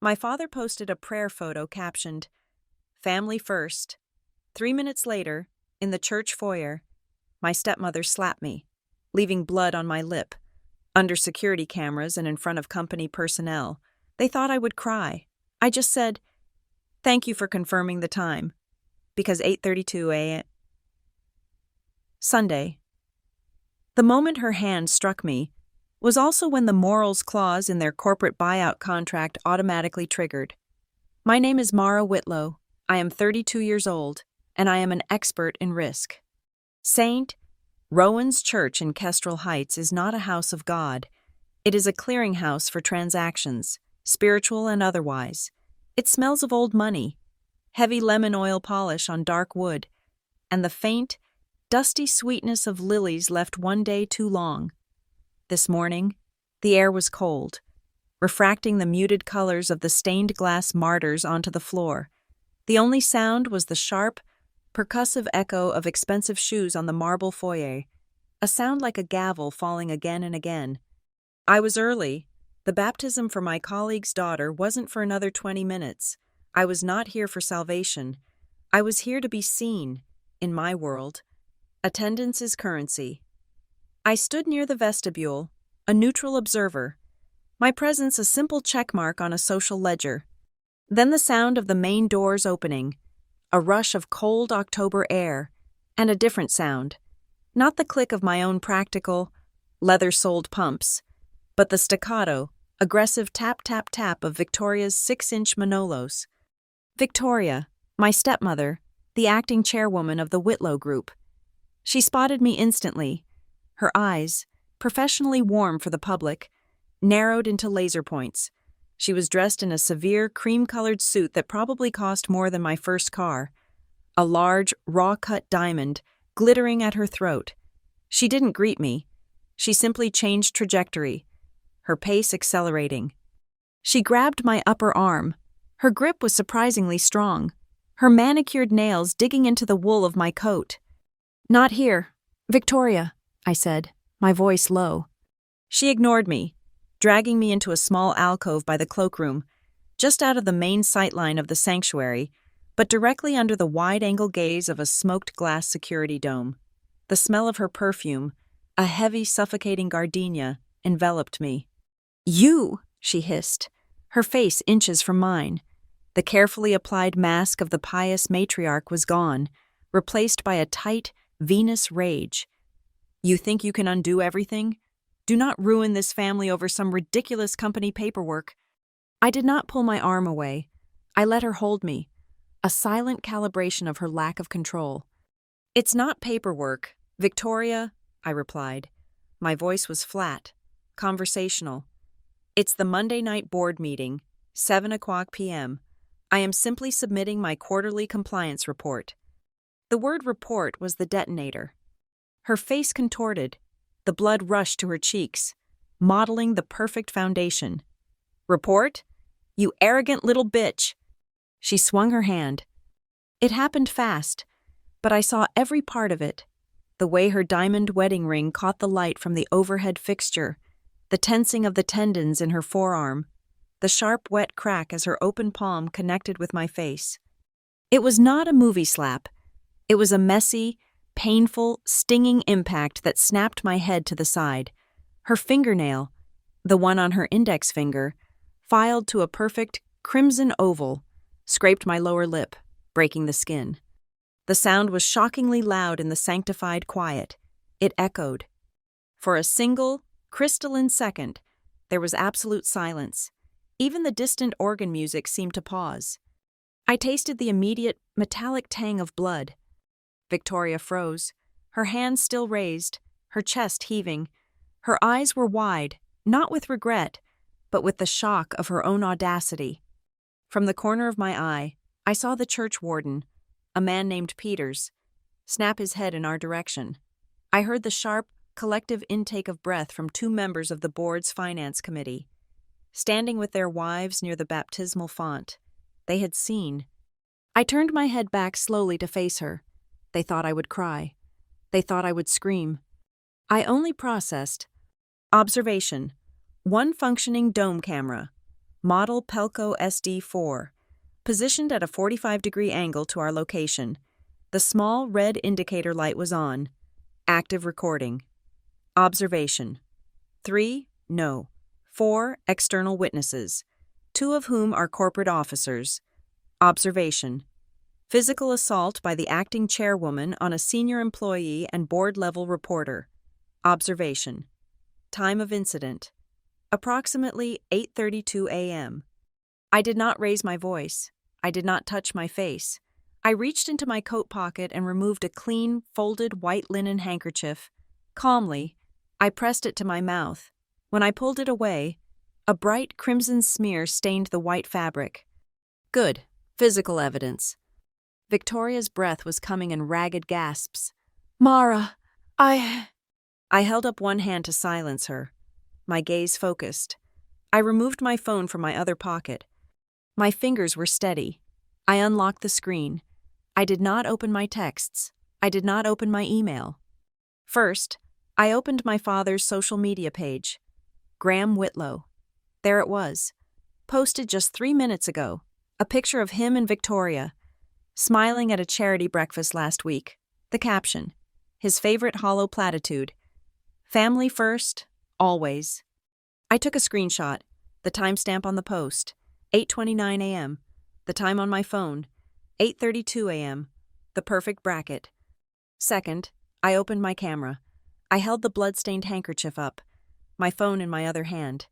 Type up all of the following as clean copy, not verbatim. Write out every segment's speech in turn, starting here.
My father posted a prayer photo captioned, "Family first." 3 minutes later, in the church foyer, my stepmother slapped me, leaving blood on my lip. Under security cameras and in front of company personnel, they thought I would cry. I just said, "Thank you for confirming the time," because 8:32 a.m. Sunday. The moment her hand struck me was also when the morals clause in their corporate buyout contract automatically triggered. My name is Mara Whitlow. I am 32 years old, and I am an expert in risk. St. Rowan's Church in Kestrel Heights is not a house of God. It is a clearinghouse for transactions, spiritual and otherwise. It smells of old money, heavy lemon oil polish on dark wood, and the faint, dusty sweetness of lilies left one day too long. This morning, the air was cold, refracting the muted colors of the stained glass martyrs onto the floor. The only sound was the sharp, percussive echo of expensive shoes on the marble foyer, a sound like a gavel falling again and again. I was early. The baptism for my colleague's daughter wasn't for another 20 minutes. I was not here for salvation. I was here to be seen. In my world, attendance is currency. I stood near the vestibule, a neutral observer, my presence a simple checkmark on a social ledger. Then the sound of the main doors opening, a rush of cold October air, and a different sound. Not the click of my own practical, leather-soled pumps, but the staccato, aggressive tap-tap-tap of Victoria's 6-inch Manolos. Victoria, my stepmother, the acting chairwoman of the Whitlow Group. She spotted me instantly. Her eyes, professionally warm for the public, narrowed into laser points. She was dressed in a severe cream-colored suit that probably cost more than my first car, a large, raw-cut diamond glittering at her throat. She didn't greet me. She simply changed trajectory, her pace accelerating. She grabbed my upper arm. Her grip was surprisingly strong, her manicured nails digging into the wool of my coat. "Not here, Victoria," I said, my voice low. She ignored me, dragging me into a small alcove by the cloakroom, just out of the main sightline of the sanctuary, but directly under the wide-angle gaze of a smoked glass security dome. The smell of her perfume, a heavy, suffocating gardenia, enveloped me. "You!" she hissed, her face inches from mine. The carefully applied mask of the pious matriarch was gone, replaced by a tight, Venus rage. "You think you can undo everything? Do not ruin this family over some ridiculous company paperwork." I did not pull my arm away. I let her hold me, a silent calibration of her lack of control. "It's not paperwork, Victoria," I replied. My voice was flat, conversational. "It's the Monday night board meeting, 7:00 p.m. I am simply submitting my quarterly compliance report." The word report was the detonator. Her face contorted. The blood rushed to her cheeks, modeling the perfect foundation. "Report? You arrogant little bitch!" She swung her hand. It happened fast, but I saw every part of it. The way her diamond wedding ring caught the light from the overhead fixture, the tensing of the tendons in her forearm, the sharp, wet crack as her open palm connected with my face. It was not a movie slap. It was a messy, painful, stinging impact that snapped my head to the side. Her fingernail, the one on her index finger, filed to a perfect crimson oval, scraped my lower lip, breaking the skin. The sound was shockingly loud in the sanctified quiet. It echoed. For a single, crystalline second, there was absolute silence. Even the distant organ music seemed to pause. I tasted the immediate, metallic tang of blood. Victoria froze, her hands still raised, her chest heaving. Her eyes were wide, not with regret, but with the shock of her own audacity. From the corner of my eye, I saw the church warden, a man named Peters, snap his head in our direction. I heard the sharp, collective intake of breath from 2 members of the board's finance committee. Standing with their wives near the baptismal font, they had seen. I turned my head back slowly to face her. They thought I would cry. They thought I would scream. I only processed. Observation. 1 functioning dome camera. model Pelco SD4, positioned at a 45-degree angle to our location. The small red indicator light was on. Active recording. Observation. 3, no. 4 external witnesses, 2 of whom are corporate officers. Observation. Physical assault by the acting chairwoman on a senior employee and board-level reporter. Observation. Time of incident. Approximately 8:32 a.m. I did not raise my voice. I did not touch my face. I reached into my coat pocket and removed a clean, folded white linen handkerchief. Calmly, I pressed it to my mouth. When I pulled it away, a bright crimson smear stained the white fabric. Good. Physical evidence. Victoria's breath was coming in ragged gasps. Mara, I held up one hand to silence her. My gaze focused. I removed my phone from my other pocket. My fingers were steady. I unlocked the screen. I did not open my texts. I did not open my email. First, I opened my father's social media page. Graham Whitlow. There it was. Posted just 3 minutes ago. A picture of him and Victoria, smiling at a charity breakfast last week. The caption. His favorite hollow platitude. Family first, always. I took a screenshot. The timestamp on the post. 8:29 a.m. The time on my phone. 8:32 a.m. The perfect bracket. Second, I opened my camera. I held the blood-stained handkerchief up, my phone in my other hand.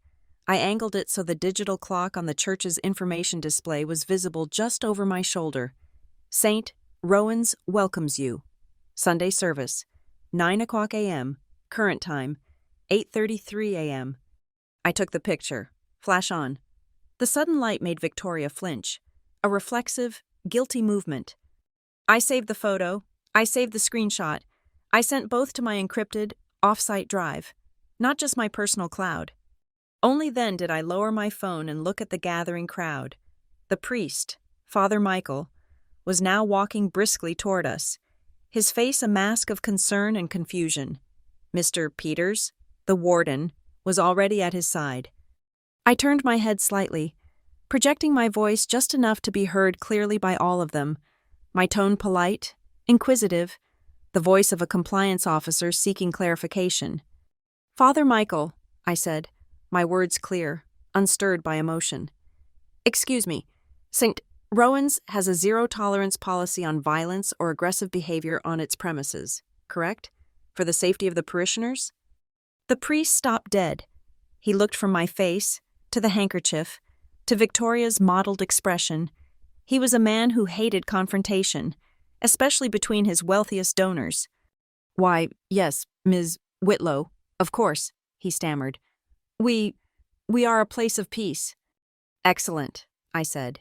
I angled it so the digital clock on the church's information display was visible just over my shoulder. St. Rowan's welcomes you. Sunday service. 9 o'clock a.m. Current time. 8:33 a.m. I took the picture. Flash on. The sudden light made Victoria flinch. A reflexive, guilty movement. I saved the photo. I saved the screenshot. I sent both to my encrypted, off-site drive. Not just my personal cloud. Only then did I lower my phone and look at the gathering crowd. The priest, Father Michael, was now walking briskly toward us, his face a mask of concern and confusion. Mr. Peters, the warden, was already at his side. I turned my head slightly, projecting my voice just enough to be heard clearly by all of them, my tone polite, inquisitive, the voice of a compliance officer seeking clarification. Father Michael, I said, my words clear, unstirred by emotion. Excuse me, St. Rowan's has a zero-tolerance policy on violence or aggressive behavior on its premises, correct? For the safety of the parishioners? The priest stopped dead. He looked from my face, to the handkerchief, to Victoria's mottled expression. He was a man who hated confrontation, especially between his wealthiest donors. Why, yes, Ms. Whitlow, of course, he stammered. We are a place of peace. Excellent, I said.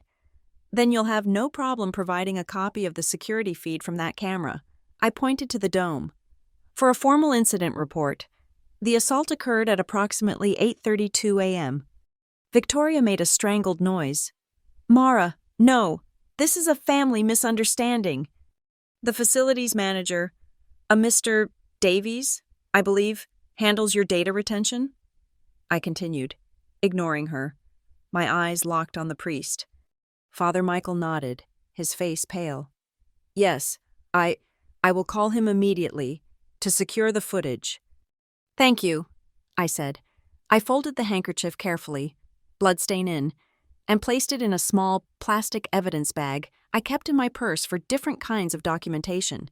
Then you'll have no problem providing a copy of the security feed from that camera. I pointed to the dome. For a formal incident report, the assault occurred at approximately 8:32 a.m. Victoria made a strangled noise. Mara, no, this is a family misunderstanding. The facilities manager, a Mr. Davies, I believe, handles your data retention? I continued, ignoring her. My eyes locked on the priest. Father Michael nodded, his face pale. Yes, I will call him immediately to secure the footage. Thank you, I said. I folded the handkerchief carefully, bloodstain in, and placed it in a small plastic evidence bag I kept in my purse for different kinds of documentation,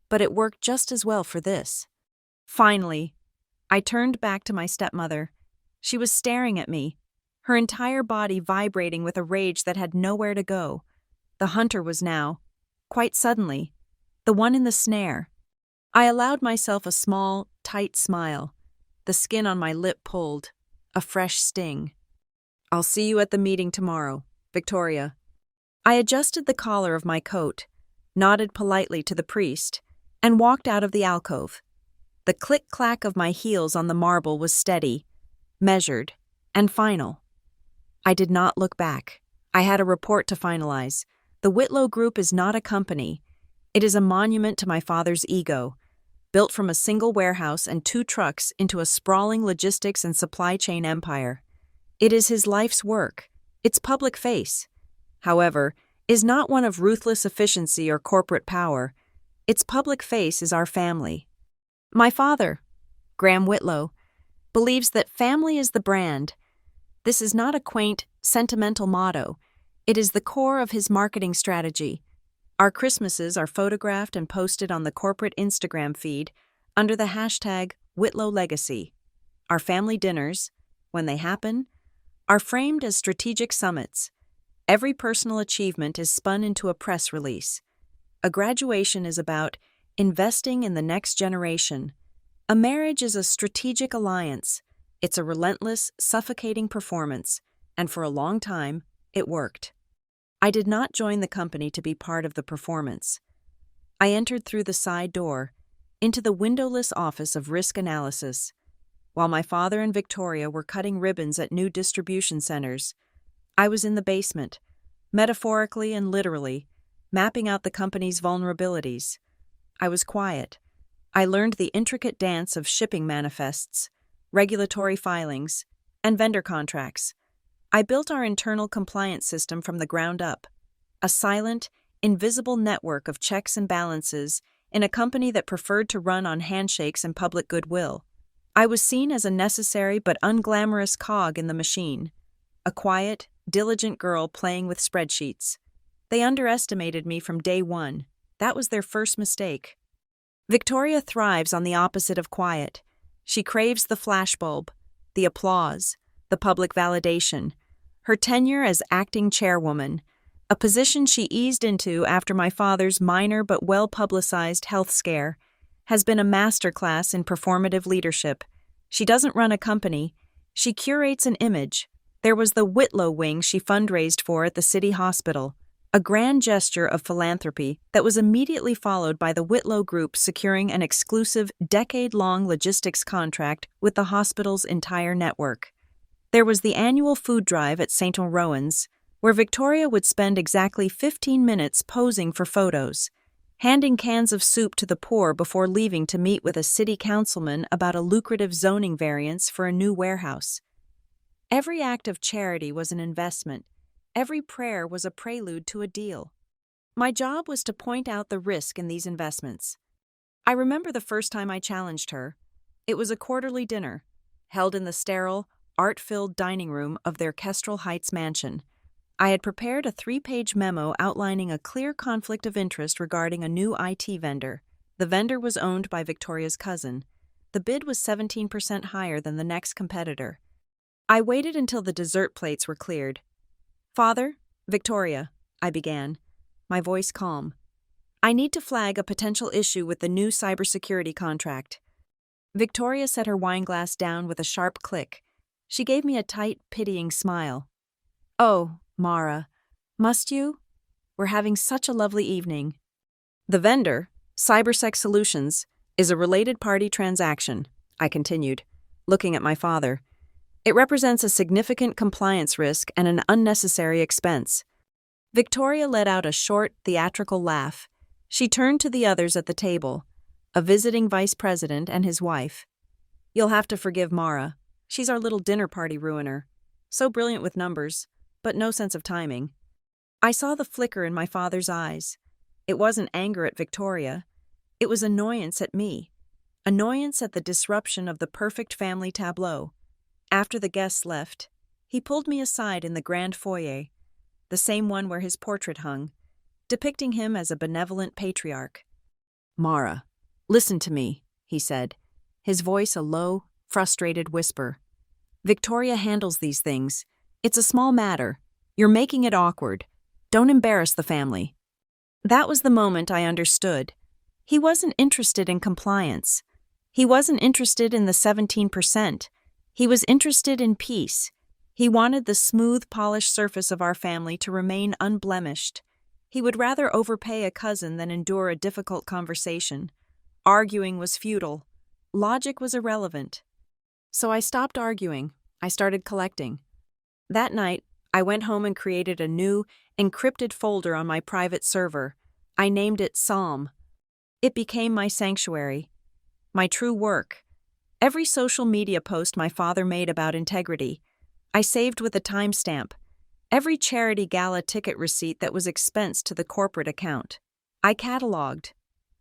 but it worked just as well for this. Finally, I turned back to my stepmother. She was staring at me, her entire body vibrating with a rage that had nowhere to go. The hunter was now, quite suddenly, the one in the snare. I allowed myself a small, tight smile, the skin on my lip pulled, a fresh sting. I'll see you at the meeting tomorrow, Victoria. I adjusted the collar of my coat, nodded politely to the priest, and walked out of the alcove. The click-clack of my heels on the marble was steady, measured, and final. I did not look back. I had a report to finalize. The Whitlow Group is not a company. It is a monument to my father's ego, built from a single warehouse and 2 trucks into a sprawling logistics and supply chain empire. It is his life's work, Its public face, however, is not one of ruthless efficiency or corporate power. Its public face is our family. My father, Graham Whitlow, believes that family is the brand. This is not a quaint, sentimental motto. It is the core of his marketing strategy. Our Christmases are photographed and posted on the corporate Instagram feed under the hashtag Whitlow Legacy. Our family dinners, when they happen, are framed as strategic summits. Every personal achievement is spun into a press release. A graduation is about investing in the next generation. A marriage is a strategic alliance. It's a relentless, suffocating performance, and for a long time, it worked. I did not join the company to be part of the performance. I entered through the side door, into the windowless office of risk analysis. While my father and Victoria were cutting ribbons at new distribution centers, I was in the basement, metaphorically and literally, mapping out the company's vulnerabilities. I was quiet. I learned the intricate dance of shipping manifests, regulatory filings, and vendor contracts. I built our internal compliance system from the ground up, a silent, invisible network of checks and balances in a company that preferred to run on handshakes and public goodwill. I was seen as a necessary but unglamorous cog in the machine, a quiet, diligent girl playing with spreadsheets. They underestimated me from day one. That was their first mistake. Victoria thrives on the opposite of quiet. She craves the flashbulb, the applause, the public validation. Her tenure as acting chairwoman, a position she eased into after my father's minor but well-publicized health scare, has been a masterclass in performative leadership. She doesn't run a company. She curates an image. There was the Whitlow Wing she fundraised for at the city hospital, a grand gesture of philanthropy that was immediately followed by the Whitlow Group securing an exclusive, decade-long logistics contract with the hospital's entire network. There was the annual food drive at St. Rowan's, where Victoria would spend exactly 15 minutes posing for photos, handing cans of soup to the poor before leaving to meet with a city councilman about a lucrative zoning variance for a new warehouse. Every act of charity was an investment. Every prayer was a prelude to a deal. My job was to point out the risk in these investments. I remember the first time I challenged her. It was a quarterly dinner, held in the sterile, art-filled dining room of their Kestrel Heights mansion. I had prepared a 3-page memo outlining a clear conflict of interest regarding a new IT vendor. The vendor was owned by Victoria's cousin. The bid was 17% higher than the next competitor. I waited until the dessert plates were cleared. "Father, Victoria," I began, my voice calm. "I need to flag a potential issue with the new cybersecurity contract." Victoria set her wineglass down with a sharp click. She gave me a tight, pitying smile. "Oh, Mara, must you? We're having such a lovely evening." "The vendor, CyberSec Solutions, is a related party transaction," I continued, looking at my father. "It represents a significant compliance risk and an unnecessary expense." Victoria let out a short, theatrical laugh. She turned to the others at the table, a visiting vice president and his wife. "You'll have to forgive Mara. She's our little dinner party ruiner. So brilliant with numbers, but no sense of timing." I saw the flicker in my father's eyes. It wasn't anger at Victoria. It was annoyance at me. Annoyance at the disruption of the perfect family tableau. After the guests left, he pulled me aside in the grand foyer, the same one where his portrait hung, depicting him as a benevolent patriarch. "Mara, listen to me," he said, his voice a low, frustrated whisper. "Victoria handles these things. It's a small matter. You're making it awkward. Don't embarrass the family." That was the moment I understood. He wasn't interested in compliance. He wasn't interested in the 17%. He was interested in peace. He wanted the smooth, polished surface of our family to remain unblemished. He would rather overpay a cousin than endure a difficult conversation. Arguing was futile. Logic was irrelevant. So I stopped arguing. I started collecting. That night, I went home and created a new, encrypted folder on my private server. I named it Psalm. It became my sanctuary, my true work. Every social media post my father made about integrity, I saved with a timestamp. every charity gala ticket receipt that was expensed to the corporate account. I cataloged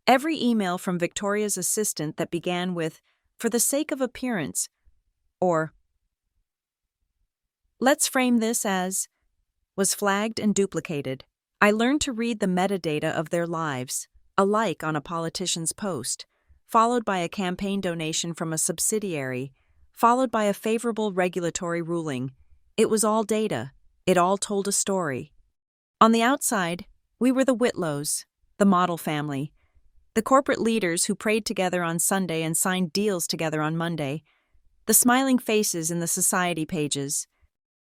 every email from Victoria's assistant that began with, "For the sake of appearance," or "Let's frame this as," was flagged and duplicated. I learned to read the metadata of their lives, a like on a politician's post, followed by a campaign donation from a subsidiary, followed by a favorable regulatory ruling. It was all data. It all told a story. On the outside, we were the Whitlows, the model family, the corporate leaders who prayed together on Sunday and signed deals together on Monday, the smiling faces in the society pages.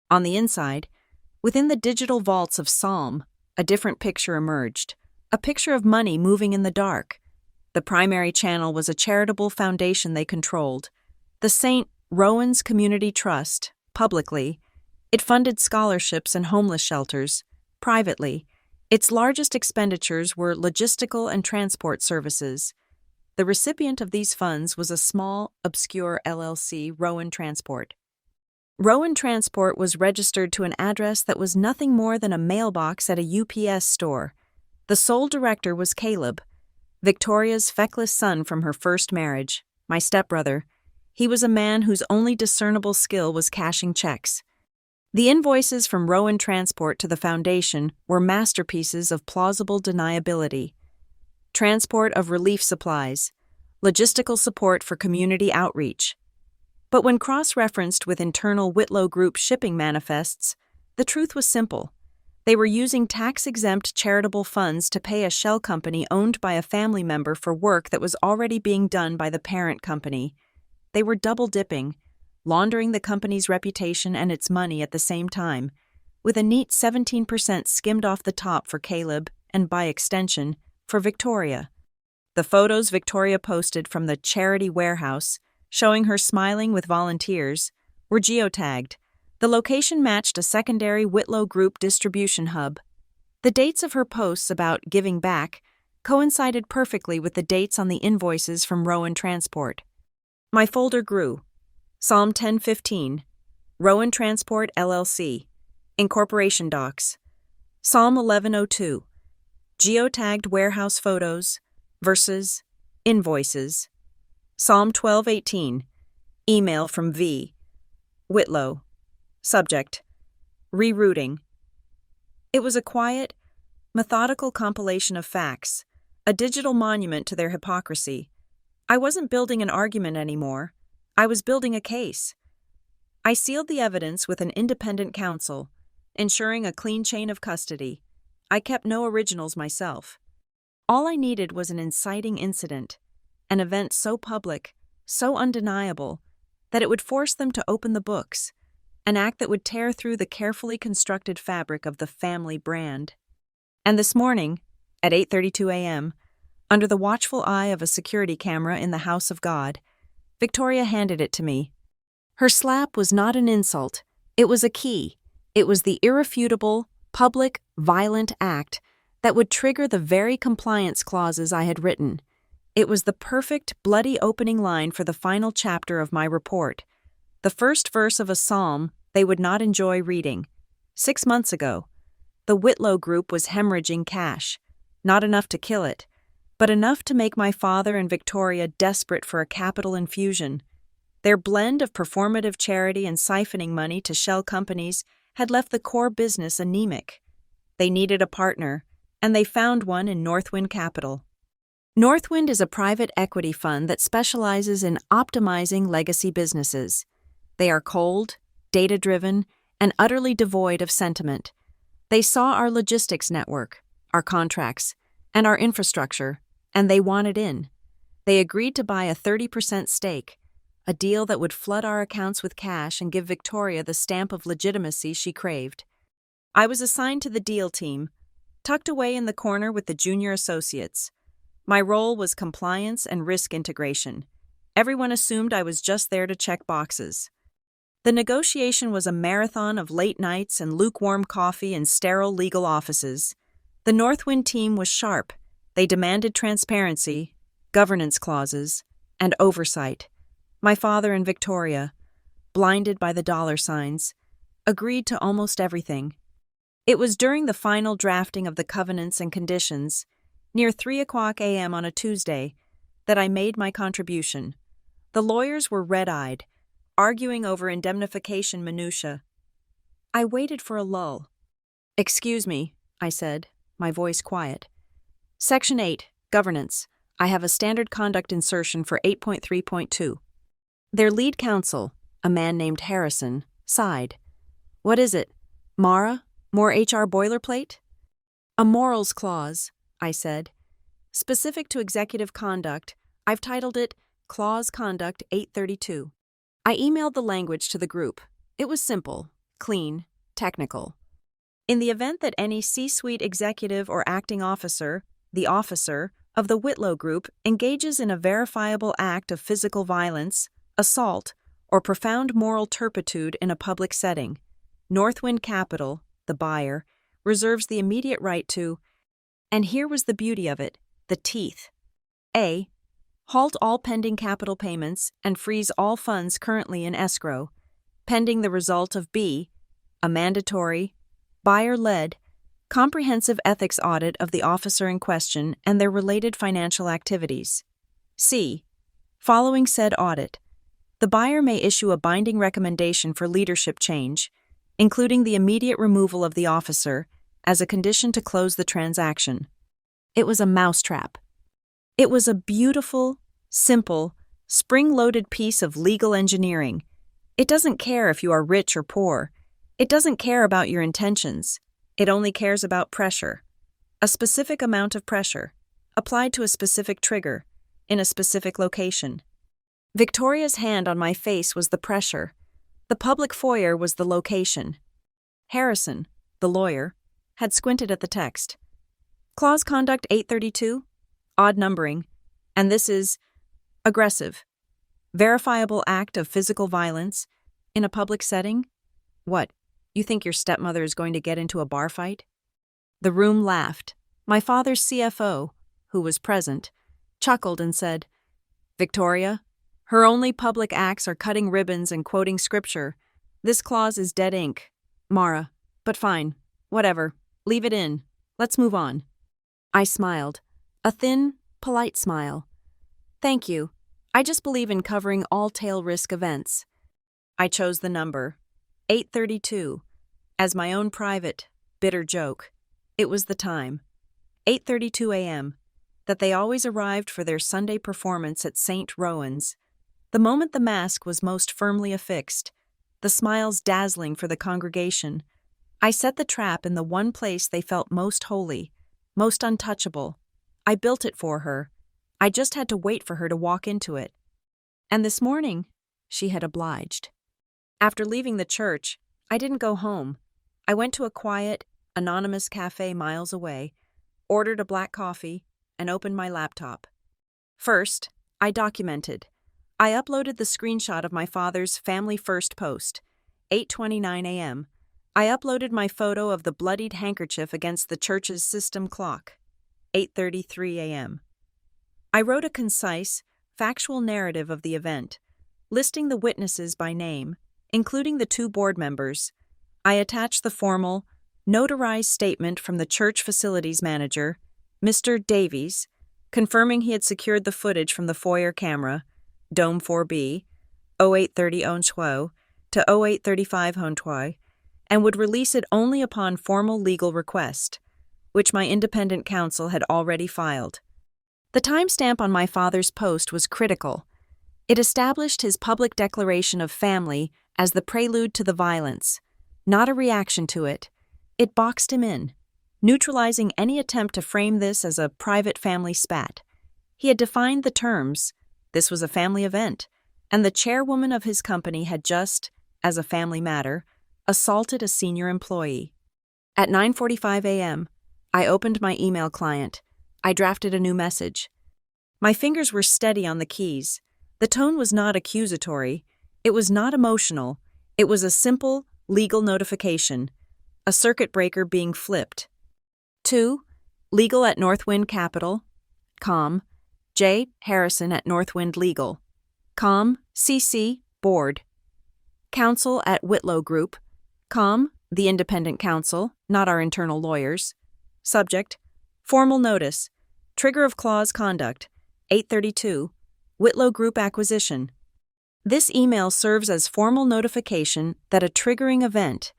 On the inside, within the digital vaults of Psalm, a different picture emerged, a picture of money moving in the dark. The primary channel was a charitable foundation they controlled, the St. Rowan's Community Trust, publicly. It funded scholarships and homeless shelters, privately. Its largest expenditures were logistical and transport services. The recipient of these funds was a small, obscure LLC, Rowan Transport. Rowan Transport was registered to an address that was nothing more than a mailbox at a UPS store. The sole director was Caleb, Victoria's feckless son from her first marriage, my stepbrother. He was a man whose only discernible skill was cashing checks. The invoices from Rowan Transport to the foundation were masterpieces of plausible deniability. Transport of relief supplies, logistical support for community outreach. But when cross-referenced with internal Whitlow Group shipping manifests, the truth was simple. They were using tax-exempt charitable funds to pay a shell company owned by a family member for work that was already being done by the parent company. They were double-dipping, laundering the company's reputation and its money at the same time, with a neat 17% skimmed off the top for Caleb and, by extension, for Victoria. The photos Victoria posted from the charity warehouse, showing her smiling with volunteers, were geotagged. The location matched a secondary Whitlow Group distribution hub. The dates of her posts about giving back coincided perfectly with the dates on the invoices from Rowan Transport. My folder grew. Psalm 10:15, Rowan Transport LLC, Incorporation Docs. Psalm 11:02, geotagged warehouse photos versus invoices. Psalm 12:18, email from V. Whitlow. Subject, rerouting. It was a quiet, methodical compilation of facts, a digital monument to their hypocrisy. I wasn't building an argument anymore. I was building a case. I sealed the evidence with an independent counsel, ensuring a clean chain of custody. I kept no originals myself. All I needed was an inciting incident, an event so public, so undeniable, that it would force them to open the books, an act that would tear through the carefully constructed fabric of the family brand. And this morning, at 8:32 a.m., under the watchful eye of a security camera in the house of God, Victoria handed it to me. Her slap was not an insult. It was a key. It was the irrefutable, public, violent act that would trigger the very compliance clauses I had written. It was the perfect, bloody opening line for the final chapter of my report, the first verse of a psalm they would not enjoy reading. 6 months ago, the Whitlow Group was hemorrhaging cash, not enough to kill it, but enough to make my father and Victoria desperate for a capital infusion. Their blend of performative charity and siphoning money to shell companies had left the core business anemic. They needed a partner, and they found one in Northwind Capital. Northwind is a private equity fund that specializes in optimizing legacy businesses. They are cold, data-driven, and utterly devoid of sentiment. They saw our logistics network, our contracts, and our infrastructure, and they wanted in. They agreed to buy a 30% stake, a deal that would flood our accounts with cash and give Victoria the stamp of legitimacy she craved. I was assigned to the deal team, tucked away in the corner with the junior associates. My role was compliance and risk integration. Everyone assumed I was just there to check boxes. The negotiation was a marathon of late nights and lukewarm coffee in sterile legal offices. The Northwind team was sharp. They demanded transparency, governance clauses, and oversight. My father and Victoria, blinded by the dollar signs, agreed to almost everything. It was during the final drafting of the covenants and conditions, near 3:00 a.m. on a Tuesday, that I made my contribution. The lawyers were red-eyed, arguing over indemnification minutiae. I waited for a lull. "Excuse me," I said, my voice quiet. "Section 8, Governance. I have a standard conduct insertion for 8.3.2. Their lead counsel, a man named Harrison, sighed. "What is it? Mara? More HR boilerplate?" "A morals clause," I said. "Specific to executive conduct, I've titled it Clause Conduct 832. I emailed the language to the group. It was simple, clean, technical. In the event that any C-suite executive or acting officer, the officer, of the Whitlow Group engages in a verifiable act of physical violence, assault, or profound moral turpitude in a public setting, Northwind Capital, the buyer, reserves the immediate right to, and here was the beauty of it, the teeth. A. Halt all pending capital payments and freeze all funds currently in escrow, pending the result of B. A mandatory, buyer-led, comprehensive ethics audit of the officer in question and their related financial activities. C. Following said audit, the buyer may issue a binding recommendation for leadership change, including the immediate removal of the officer, as a condition to close the transaction. It was a mousetrap. It was a beautiful, simple, spring-loaded piece of legal engineering. It doesn't care if you are rich or poor. It doesn't care about your intentions. It only cares about pressure. A specific amount of pressure, applied to a specific trigger, in a specific location. Victoria's hand on my face was the pressure. The public foyer was the location. Harrison, the lawyer, had squinted at the text. Clause Conduct 832, odd numbering, and this is aggressive. Verifiable act of physical violence in a public setting? What, you think your stepmother is going to get into a bar fight? The room laughed. My father's CFO, who was present, chuckled and said, "Victoria, her only public acts are cutting ribbons and quoting scripture. This clause is dead ink. Mara, but fine, whatever, leave it in. Let's move on." I smiled, a thin, polite smile. "Thank you. I just believe in covering all tail risk events." I chose the number, 832, as my own private, bitter joke. It was the time, 8:32 a.m., that they always arrived for their Sunday performance at St. Rowan's. The moment the mask was most firmly affixed, the smiles dazzling for the congregation, I set the trap in the one place they felt most holy, most untouchable. I built it for her. I just had to wait for her to walk into it. And this morning, she had obliged. After leaving the church, I didn't go home. I went to a quiet, anonymous cafe miles away, ordered a black coffee, and opened my laptop. First, I documented. I uploaded the screenshot of my father's Family First post, 8:29 a.m. I uploaded my photo of the bloodied handkerchief against the church's system clock, 8:33 a.m. I wrote a concise, factual narrative of the event, listing the witnesses by name, including the 2 board members. I attached the formal, notarized statement from the church facilities manager, Mr. Davies, confirming he had secured the footage from the foyer camera, Dome 4B, 0830 Onshwo to 0835 Hontwai, and would release it only upon formal legal request, which my independent counsel had already filed. The timestamp on my father's post was critical. It established his public declaration of family as the prelude to the violence, not a reaction to it. It boxed him in, neutralizing any attempt to frame this as a private family spat. He had defined the terms. This was a family event, and the chairwoman of his company had just, as a family matter, assaulted a senior employee. At 9:45 a.m., I opened my email client. I drafted a new message. My fingers were steady on the keys. The tone was not accusatory. It was not emotional. It was a simple, legal notification. A circuit breaker being flipped. 2. Legal at Northwind Capital. Com. J. Harrison at Northwind Legal. Com. CC. Board. Counsel at Whitlow Group. Com. The Independent Counsel. not our internal lawyers. Subject: Formal Notice. Trigger of Clause Conduct. 832. Whitlow Group Acquisition. This email serves as formal notification that a triggering event,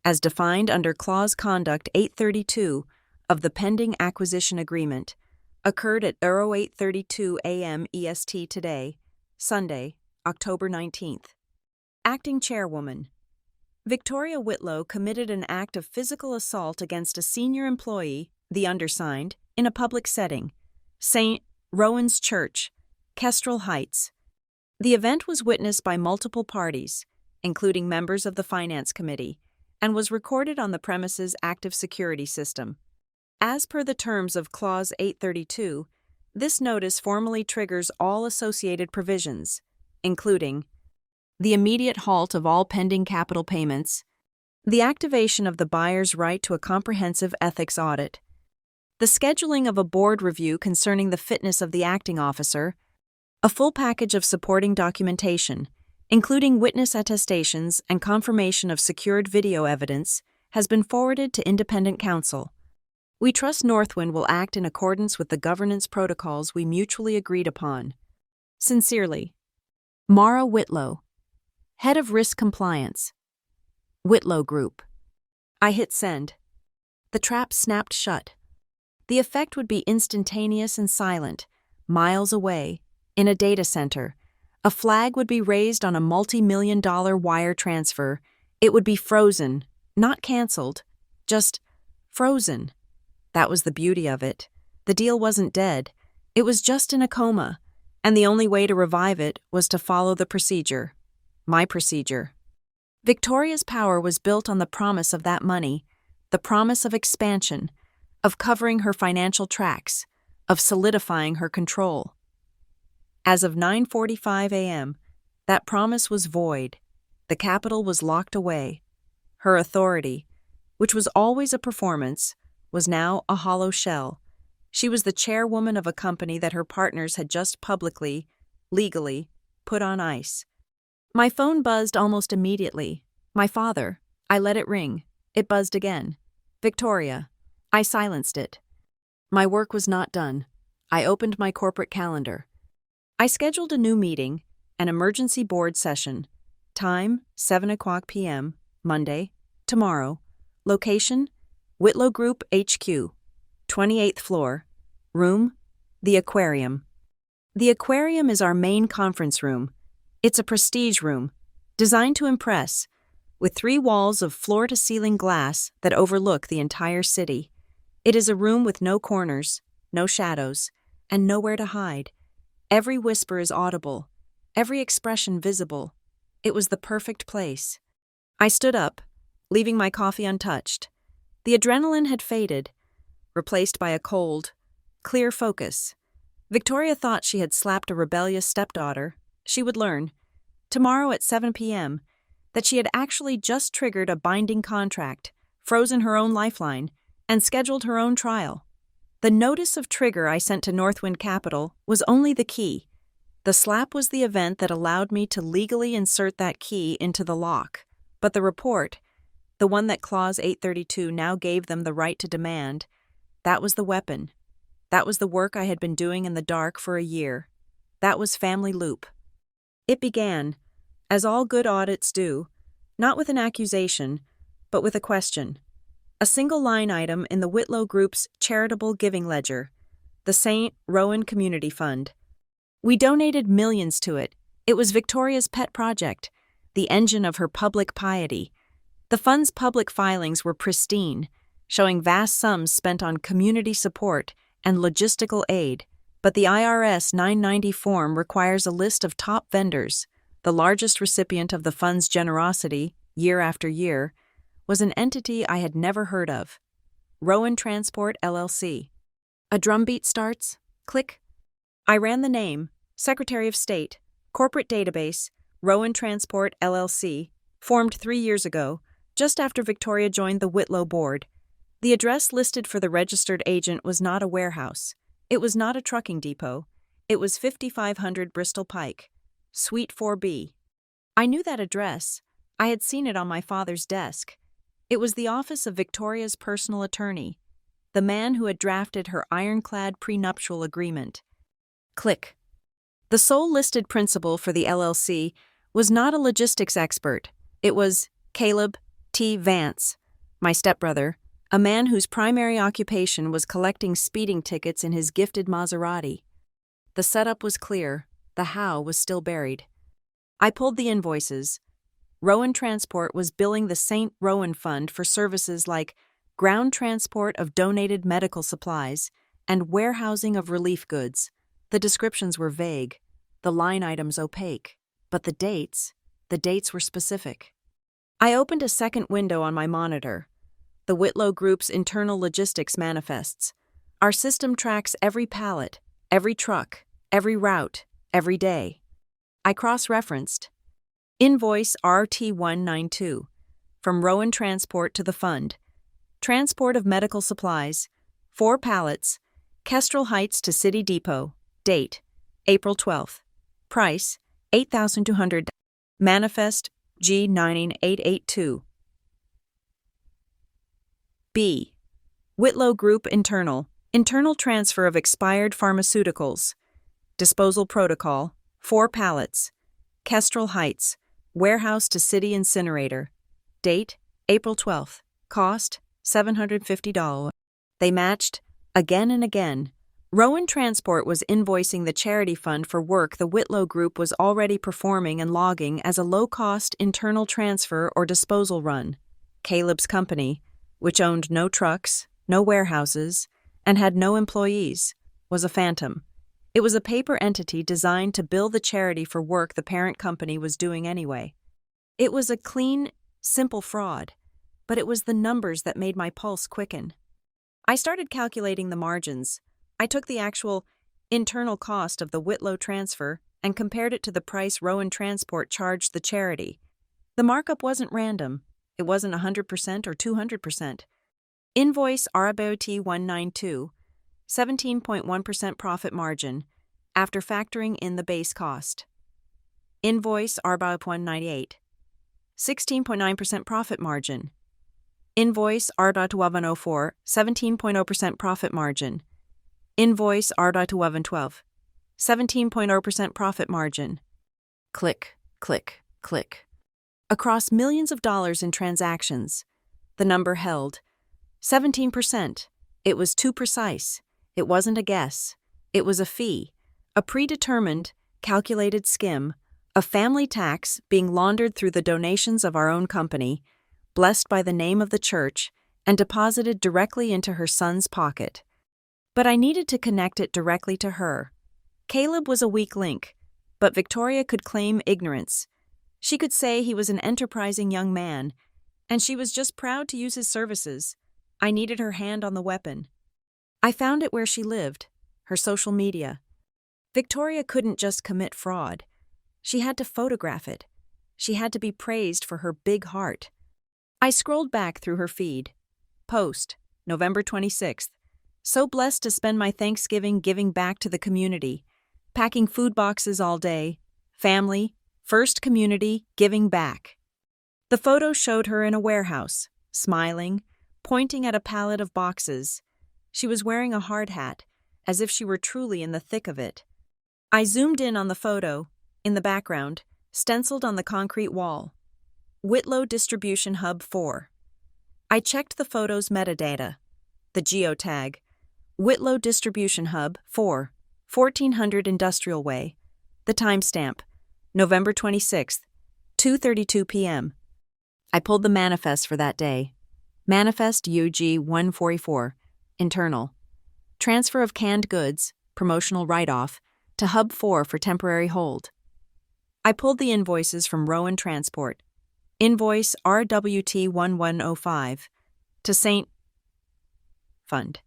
as defined under Clause Conduct 832 of the pending acquisition agreement, occurred at 08:32 a.m. EST today, Sunday, October 19th. Acting Chairwoman. Victoria Whitlow committed an act of physical assault against a senior employee, the undersigned, in a public setting, St. Rowan's Church, Kestrel Heights. The event was witnessed by multiple parties, including members of the Finance Committee, and was recorded on the premises' active security system. As per the terms of Clause 832, this notice formally triggers all associated provisions, including the immediate halt of all pending capital payments, the activation of the buyer's right to a comprehensive ethics audit, the scheduling of a board review concerning the fitness of the acting officer, a full package of supporting documentation, including witness attestations and confirmation of secured video evidence, has been forwarded to independent counsel. We trust Northwind will act in accordance with the governance protocols we mutually agreed upon. Sincerely, Mara Whitlow, Head of Risk Compliance, Whitlow Group. I hit send. The trap snapped shut. The effect would be instantaneous and silent, miles away, in a data center. A flag would be raised on a multi-million-dollar wire transfer. It would be frozen, not canceled, just frozen. That was the beauty of it. The deal wasn't dead. It was just in a coma, and the only way to revive it was to follow the procedure. My procedure. Victoria's power was built on the promise of that money, the promise of expansion, of covering her financial tracks, of solidifying her control. As of 9:45 a.m., that promise was void. The capital was locked away. Her authority, which was always a performance, was now a hollow shell. She was the chairwoman of a company that her partners had just publicly, legally, put on ice. My phone buzzed almost immediately. My father. I let it ring. It buzzed again. Victoria. I silenced it. My work was not done. I opened my corporate calendar. I scheduled a new meeting, an emergency board session. Time, 7:00 p.m., Monday, tomorrow. Location, Whitlow Group HQ, 28th floor. Room, the aquarium. The aquarium is our main conference room. It's a prestige room, designed to impress, with 3 walls of floor-to-ceiling glass that overlook the entire city. It is a room with no corners, no shadows, and nowhere to hide. Every whisper is audible, every expression visible. It was the perfect place. I stood up, leaving my coffee untouched. The adrenaline had faded, replaced by a cold, clear focus. Victoria thought she had slapped a rebellious stepdaughter. She would learn, tomorrow at 7 p.m., that she had actually just triggered a binding contract, frozen her own lifeline, and scheduled her own trial. The notice of trigger I sent to Northwind Capital was only the key. The slap was the event that allowed me to legally insert that key into the lock. But the report, the one that Clause 832 now gave them the right to demand, that was the weapon. That was the work I had been doing in the dark for a year. That was Family Loop. It began, as all good audits do, not with an accusation, but with a question. A single line item in the Whitlow Group's charitable giving ledger, the St. Rowan Community Fund. We donated millions to it. It was Victoria's pet project, the engine of her public piety. The fund's public filings were pristine, showing vast sums spent on community support and logistical aid, but the IRS 990 form requires a list of top vendors. The largest recipient of the fund's generosity, year after year, was an entity I had never heard of, Rowan Transport LLC. A drumbeat starts, click. I ran the name, Secretary of State, Corporate Database, Rowan Transport LLC, formed 3 years ago, just after Victoria joined the Whitlow board. The address listed for the registered agent was not a warehouse. It was not a trucking depot. It was 5500 Bristol Pike, Suite 4B. I knew that address. I had seen it on my father's desk. It was the office of Victoria's personal attorney, the man who had drafted her ironclad prenuptial agreement. Click. The sole listed principal for the LLC was not a logistics expert. It was Caleb T. Vance, my stepbrother, a man whose primary occupation was collecting speeding tickets in his gifted Maserati. The setup was clear, the how was still buried. I pulled the invoices. Rowan Transport was billing the St. Rowan Fund for services like ground transport of donated medical supplies and warehousing of relief goods. The descriptions were vague, the line items opaque, but the dates were specific. I opened a second window on my monitor. The Whitlow Group's internal logistics manifests. Our system tracks every pallet, every truck, every route, every day. I cross-referenced. Invoice RT192. From Rowan Transport to the Fund. Transport of medical supplies. 4 pallets. Kestrel Heights to City Depot. Date, April 12th. Price, $8,200. Manifest G99882. B. Whitlow Group Internal transfer of expired pharmaceuticals. Disposal protocol, 4 pallets. Kestrel Heights, warehouse to city incinerator. Date, April 12th. Cost, $750. They matched, again and again. Rowan Transport was invoicing the charity fund for work the Whitlow Group was already performing and logging as a low-cost internal transfer or disposal run. Caleb's company, which owned no trucks, no warehouses, and had no employees, was a phantom. It was a paper entity designed to bill the charity for work the parent company was doing anyway. It was a clean, simple fraud, but it was the numbers that made my pulse quicken. I started calculating the margins. I took the actual internal cost of the Whitlow transfer and compared it to the price Rowan Transport charged the charity. The markup wasn't random. It wasn't 100% or 200%. Invoice RBOT 192, 17.1% profit margin, after factoring in the base cost. Invoice RBOT 198, 16.9% profit margin. Invoice RBOT 1104, 17.0% profit margin. Invoice RDOT 1112, 17.0% profit margin. Click, click, click. Across millions of dollars in transactions, the number held. 17%. It was too precise. It wasn't a guess. It was a fee, a predetermined, calculated skim, a family tax being laundered through the donations of our own company, blessed by the name of the church, and deposited directly into her son's pocket. But I needed to connect it directly to her. Caleb was a weak link, but Victoria could claim ignorance. She could say he was an enterprising young man, and she was just proud to use his services. I needed her hand on the weapon. I found it where she lived, her social media. Victoria couldn't just commit fraud. She had to photograph it. She had to be praised for her big heart. I scrolled back through her feed. Post, November 26th. So blessed to spend my Thanksgiving giving back to the community, packing food boxes all day, family, first community, giving back. The photo showed her in a warehouse, smiling, pointing at a pallet of boxes. She was wearing a hard hat, as if she were truly in the thick of it. I zoomed in on the photo, in the background, stenciled on the concrete wall. Whitlow Distribution Hub 4. I checked the photo's metadata, the geotag, Whitlow Distribution Hub 4, 1400 Industrial Way. The timestamp, November 26th, 2:32 p.m. I pulled the manifest for that day. Manifest UG 144, internal. Transfer of canned goods, promotional write-off, to Hub 4 for temporary hold. I pulled the invoices from Rowan Transport. Invoice RWT 1105 to St. Fund.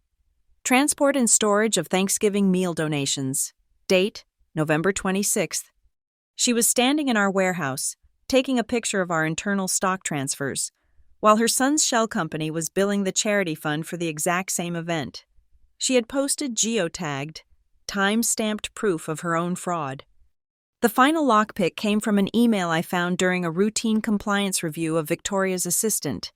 Transport and storage of Thanksgiving meal donations. Date, November 26th. She was standing in our warehouse, taking a picture of our internal stock transfers, while her son's shell company was billing the charity fund for the exact same event. She had posted geotagged, time-stamped proof of her own fraud. The final lockpick came from an email I found during a routine compliance review of Victoria's assistant.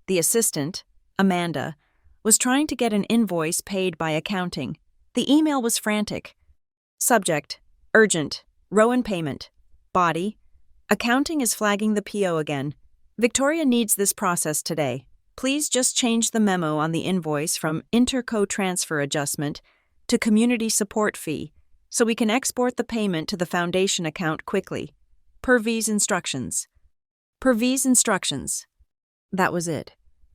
The assistant, Amanda, was trying to get an invoice paid by accounting. The email was frantic. Subject: urgent, Rowan payment. Body: accounting is flagging the PO again. Victoria needs this process today. Please just change the memo on the invoice from interco transfer adjustment to community support fee so we can export the payment to the foundation account quickly. Per V's instructions. Per V's instructions. That was it.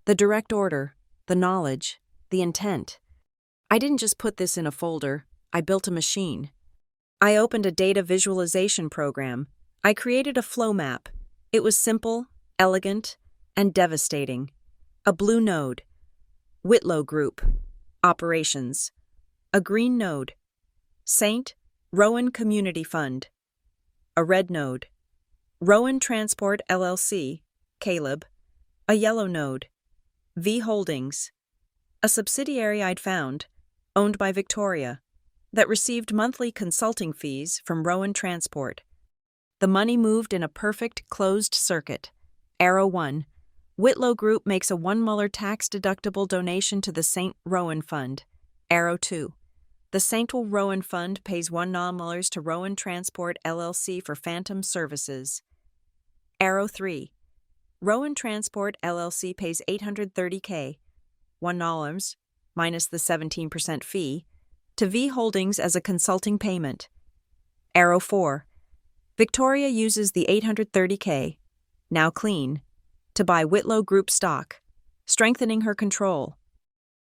The direct order, the knowledge, the intent. I didn't just put this in a folder, I built a machine. I opened a data visualization program. I created a flow map. It was simple, elegant, and devastating. A blue node, Whitlow Group, operations. A green node, St. Rowan Community Fund. A red node, Rowan Transport LLC, Caleb. A yellow node, V Holdings, a subsidiary I'd found, owned by Victoria, that received monthly consulting fees from Rowan Transport. The money moved in a perfect closed circuit. Arrow 1. Whitlow Group makes a $1 Muller tax-deductible donation to the St. Rowan Fund. Arrow 2. The St. Rowan Fund pays $1 Mullers to Rowan Transport LLC for phantom services. Arrow 3. Rowan Transport LLC pays $830K, $1 minus the 17% fee, to V Holdings as a consulting payment. Arrow 4. Victoria uses the $830K, now clean, to buy Whitlow Group stock, strengthening her control.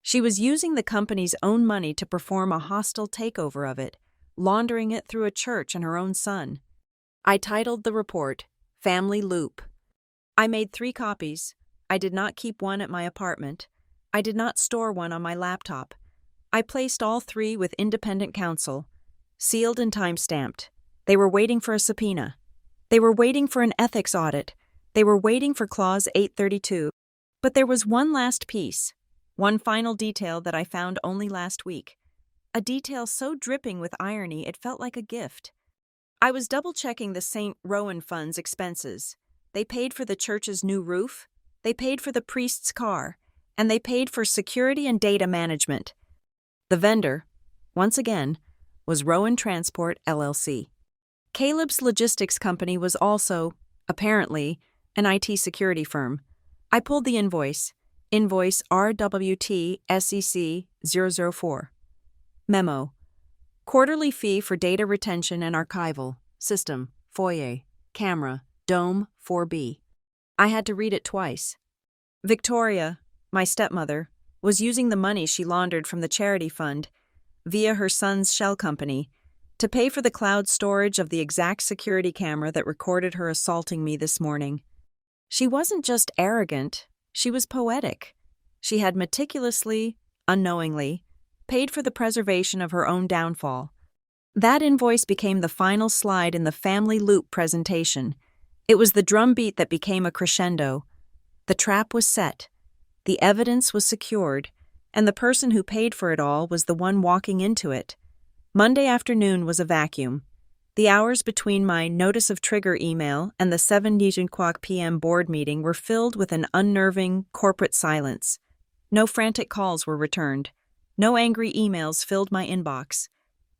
She was using the company's own money to perform a hostile takeover of it, laundering it through a church and her own son. I titled the report, Family Loop. I made 3 copies. I did not keep one at my apartment. I did not store one on my laptop. I placed all 3 with independent counsel, sealed and time-stamped. They were waiting for a subpoena. They were waiting for an ethics audit. They were waiting for Clause 832. But there was one last piece, one final detail that I found only last week. A detail so dripping with irony it felt like a gift. I was double-checking the St. Rowan Fund's expenses. They paid for the church's new roof, they paid for the priest's car, and they paid for security and data management. The vendor, once again, was Rowan Transport LLC. Caleb's logistics company was also, apparently, an IT security firm. I pulled the invoice RWT SEC 004. Memo: quarterly fee for data retention and archival, system, foyer, camera, Dome 4B. I had to read it twice. Victoria, my stepmother, was using the money she laundered from the charity fund via her son's shell company to pay for the cloud storage of the exact security camera that recorded her assaulting me this morning. She wasn't just arrogant, she was poetic. She had meticulously, unknowingly, paid for the preservation of her own downfall. That invoice became the final slide in the family loop presentation. It was the drumbeat that became a crescendo. The trap was set, the evidence was secured, and the person who paid for it all was the one walking into it. Monday afternoon was a vacuum. The hours between my notice of trigger email and the 7:00 p.m. board meeting were filled with an unnerving corporate silence. No frantic calls were returned. No angry emails filled my inbox.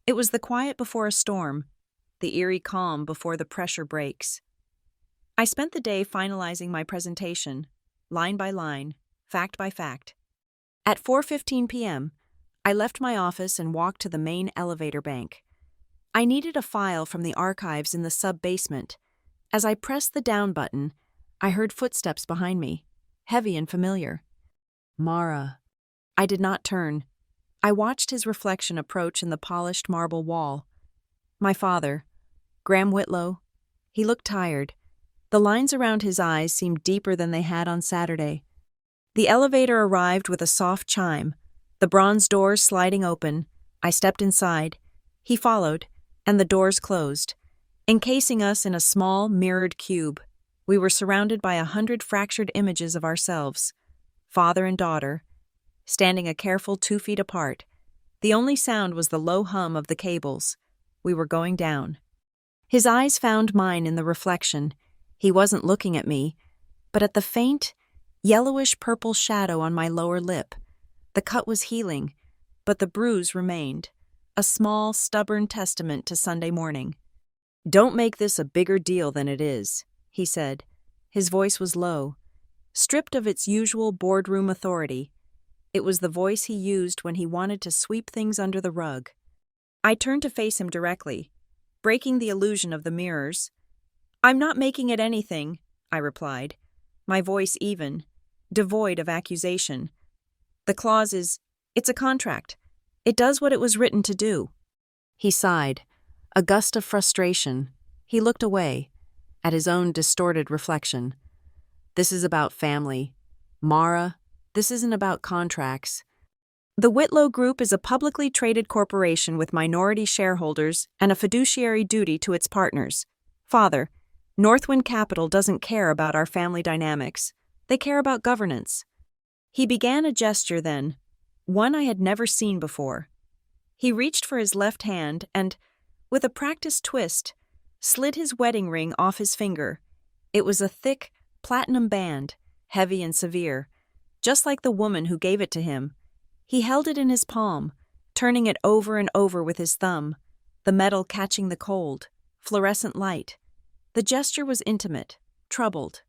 It was the quiet before a storm, the eerie calm before the pressure breaks. I spent the day finalizing my presentation, line by line, fact by fact. At 4:15 p.m., I left my office and walked to the main elevator bank. I needed a file from the archives in the sub-basement. As I pressed the down button, I heard footsteps behind me, heavy and familiar. Mara. I did not turn. I watched his reflection approach in the polished marble wall. My father, Graham Whitlow. He looked tired. The lines around his eyes seemed deeper than they had on Saturday. The elevator arrived with a soft chime, the bronze doors sliding open. I stepped inside. He followed, and the doors closed, encasing us in a small, mirrored cube. We were surrounded by 100 fractured images of ourselves, father and daughter, standing a careful 2 feet apart. The only sound was the low hum of the cables. We were going down. His eyes found mine in the reflection. He wasn't looking at me, but at the faint, yellowish-purple shadow on my lower lip. The cut was healing, but the bruise remained, a small, stubborn testament to Sunday morning. "Don't make this a bigger deal than it is," he said. His voice was low, stripped of its usual boardroom authority. It was the voice he used when he wanted to sweep things under the rug. I turned to face him directly, breaking the illusion of the mirrors. "I'm not making it anything," I replied, my voice even, devoid of accusation. "The clause it's a contract. It does what it was written to do." He sighed, a gust of frustration. He looked away, at his own distorted reflection. "This is about family. Mara, this isn't about contracts. The Whitlow Group is a publicly traded corporation with minority shareholders and a fiduciary duty to its partners. Father, Northwind Capital doesn't care about our family dynamics. They care about governance." He began a gesture then, one I had never seen before. He reached for his left hand and, with a practiced twist, slid his wedding ring off his finger. It was a thick, platinum band, heavy and severe, just like the woman who gave it to him. He held it in his palm, turning it over and over with his thumb, the metal catching the cold, fluorescent light. The gesture was intimate, troubled.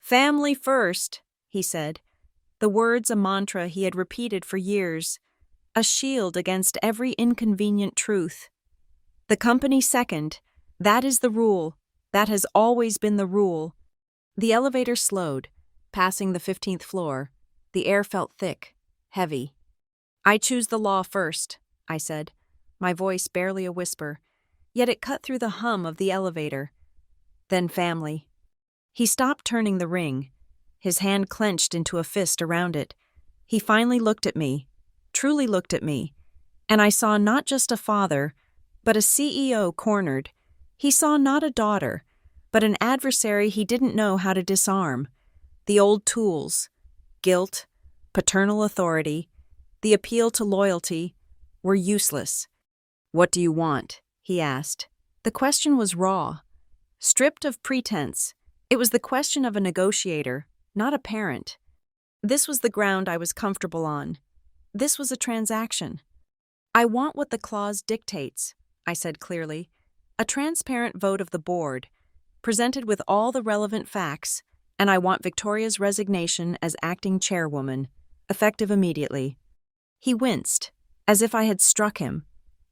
"Family first," he said, the words a mantra he had repeated for years, a shield against every inconvenient truth. "The company second. That is the rule. That has always been the rule." The elevator slowed, passing the 15th floor. The air felt thick, heavy. "I choose the law first," I said, my voice barely a whisper, yet it cut through the hum of the elevator. "Then family." He stopped turning the ring, his hand clenched into a fist around it. He finally looked at me, truly looked at me, and I saw not just a father, but a CEO cornered. He saw not a daughter, but an adversary he didn't know how to disarm. The old tools, guilt, paternal authority, the appeal to loyalty, were useless. "What do you want?" he asked. The question was raw, stripped of pretense. It was the question of a negotiator, not a parent. This was the ground I was comfortable on. This was a transaction. "I want what the clause dictates," I said clearly. "A transparent vote of the board, presented with all the relevant facts, and I want Victoria's resignation as acting chairwoman, effective immediately." He winced, as if I had struck him.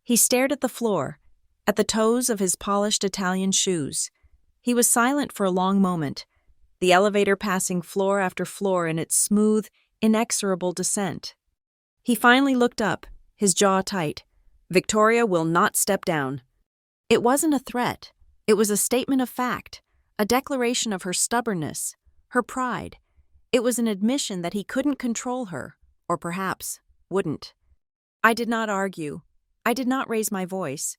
He stared at the floor, at the toes of his polished Italian shoes. He was silent for a long moment, the elevator passing floor after floor in its smooth, inexorable descent. He finally looked up, his jaw tight. "Victoria will not step down." It wasn't a threat. It was a statement of fact, a declaration of her stubbornness, her pride. It was an admission that he couldn't control her, or perhaps wouldn't. I did not argue. I did not raise my voice.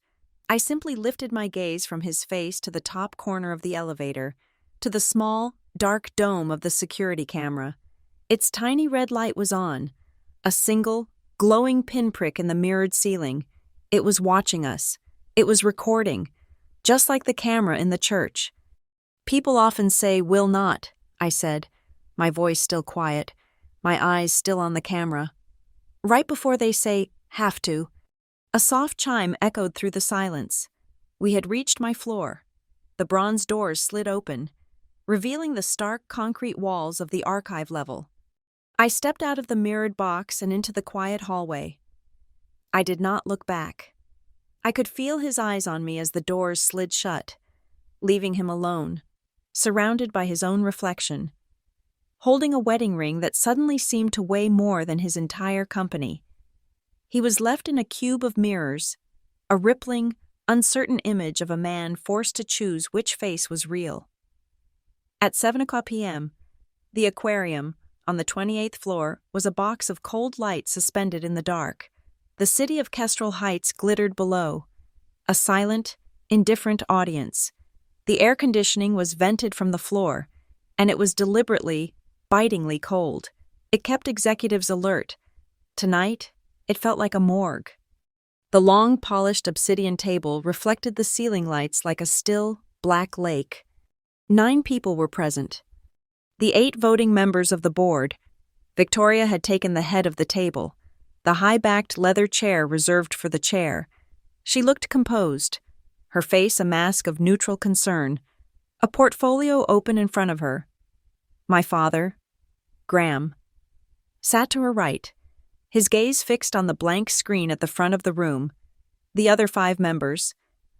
I simply lifted my gaze from his face to the top corner of the elevator, to the small, dark dome of the security camera. Its tiny red light was on, a single, glowing pinprick in the mirrored ceiling. It was watching us. It was recording, just like the camera in the church. "People often say, 'will not,'" I said, my voice still quiet, my eyes still on the camera. "Right before they say, 'have to.'" A soft chime echoed through the silence. We had reached my floor. The bronze doors slid open, revealing the stark concrete walls of the archive level. I stepped out of the mirrored box and into the quiet hallway. I did not look back. I could feel his eyes on me as the doors slid shut, leaving him alone, surrounded by his own reflection, holding a wedding ring that suddenly seemed to weigh more than his entire company. He was left in a cube of mirrors, a rippling, uncertain image of a man forced to choose which face was real. At 7:00 p.m., the aquarium, on the 28th floor, was a box of cold light suspended in the dark. The city of Kestrel Heights glittered below, a silent, indifferent audience. The air conditioning was vented from the floor, and it was deliberately, bitingly cold. It kept executives alert. Tonight, it felt like a morgue. The long, polished obsidian table reflected the ceiling lights like a still, black lake. 9 people were present. The 8 voting members of the board. Victoria had taken the head of the table, the high-backed leather chair reserved for the chair. She looked composed, her face a mask of neutral concern, a portfolio open in front of her. My father, Graham, sat to her right, his gaze fixed on the blank screen at the front of the room. The other 5 members,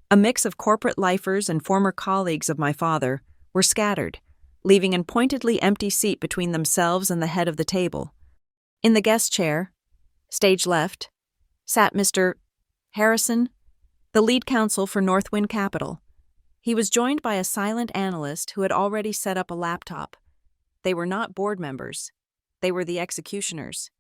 a mix of corporate lifers and former colleagues of my father, were scattered, leaving an pointedly empty seat between themselves and the head of the table. In the guest chair, stage left, sat Mr. Harrison, the lead counsel for Northwind Capital. He was joined by a silent analyst who had already set up a laptop. They were not board members. They were the executioners.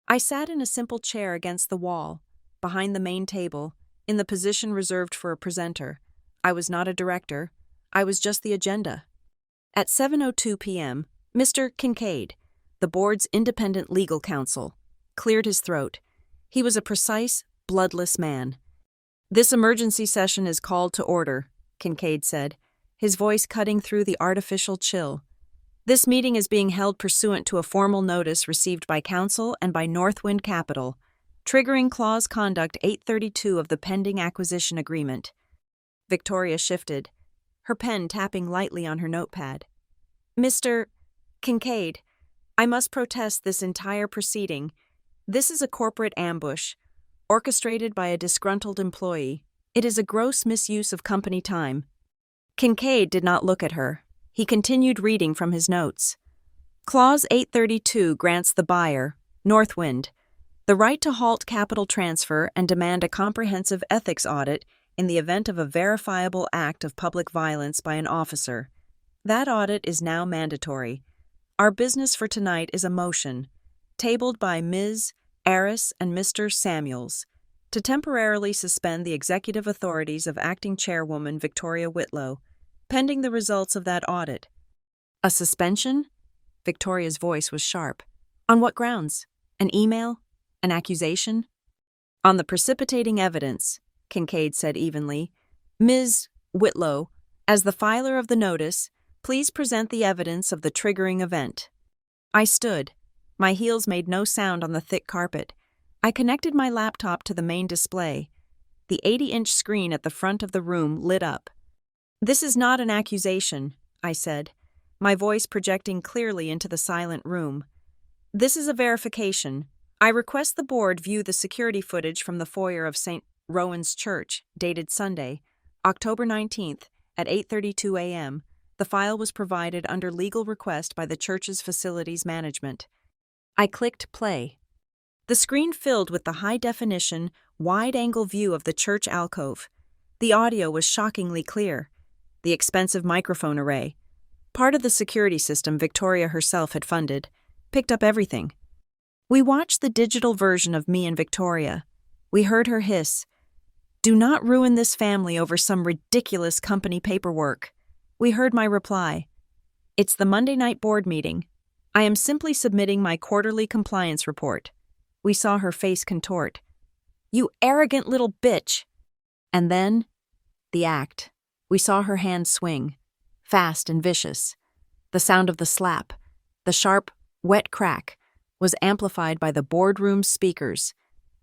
I sat in a simple chair against the wall, behind the main table, in the position reserved for a presenter. I was not a director. I was just the agenda. At 7:02 p.m., Mr. Kincaid, the board's independent legal counsel, cleared his throat. He was a precise, bloodless man. "This emergency session is called to order," Kincaid said, his voice cutting through the artificial chill. "This meeting is being held pursuant to a formal notice received by counsel and by Northwind Capital, triggering Clause Conduct 832 of the pending acquisition agreement." Victoria shifted, her pen tapping lightly on her notepad. "Mr. Kincaid, I must protest this entire proceeding. This is a corporate ambush, orchestrated by a disgruntled employee. It is a gross misuse of company time." Kincaid did not look at her. He continued reading from his notes. Clause 832 grants the buyer, Northwind, the right to halt capital transfer and demand a comprehensive ethics audit in the event of a verifiable act of public violence by an officer. That audit is now mandatory. Our business for tonight is a motion, tabled by Ms. Aris and Mr. Samuels, to temporarily suspend the executive authorities of acting chairwoman Victoria Whitlow, pending the results of that audit. A suspension? Victoria's voice was sharp. On what grounds? An email? An accusation? On the precipitating evidence, Kincaid said evenly. Ms. Whitlow, as the filer of the notice, please present the evidence of the triggering event. I stood. My heels made no sound on the thick carpet. I connected my laptop to the main display. The 80-inch screen at the front of the room lit up. "This is not an accusation," I said, my voice projecting clearly into the silent room. "This is a verification. I request the board view the security footage from the foyer of St. Rowan's Church, dated Sunday, October 19th, at 8:32 a.m. The file was provided under legal request by the church's facilities management." I clicked play. The screen filled with the high-definition, wide-angle view of the church alcove. The audio was shockingly clear. The expensive microphone array, part of the security system Victoria herself had funded, picked up everything. We watched the digital version of me and Victoria. We heard her hiss, "Do not ruin this family over some ridiculous company paperwork." We heard my reply, "It's the Monday night board meeting. I am simply submitting my quarterly compliance report." We saw her face contort. "You arrogant little bitch!" And then, the act. We saw her hand swing, fast and vicious. The sound of the slap, the sharp, wet crack, was amplified by the boardroom's speakers.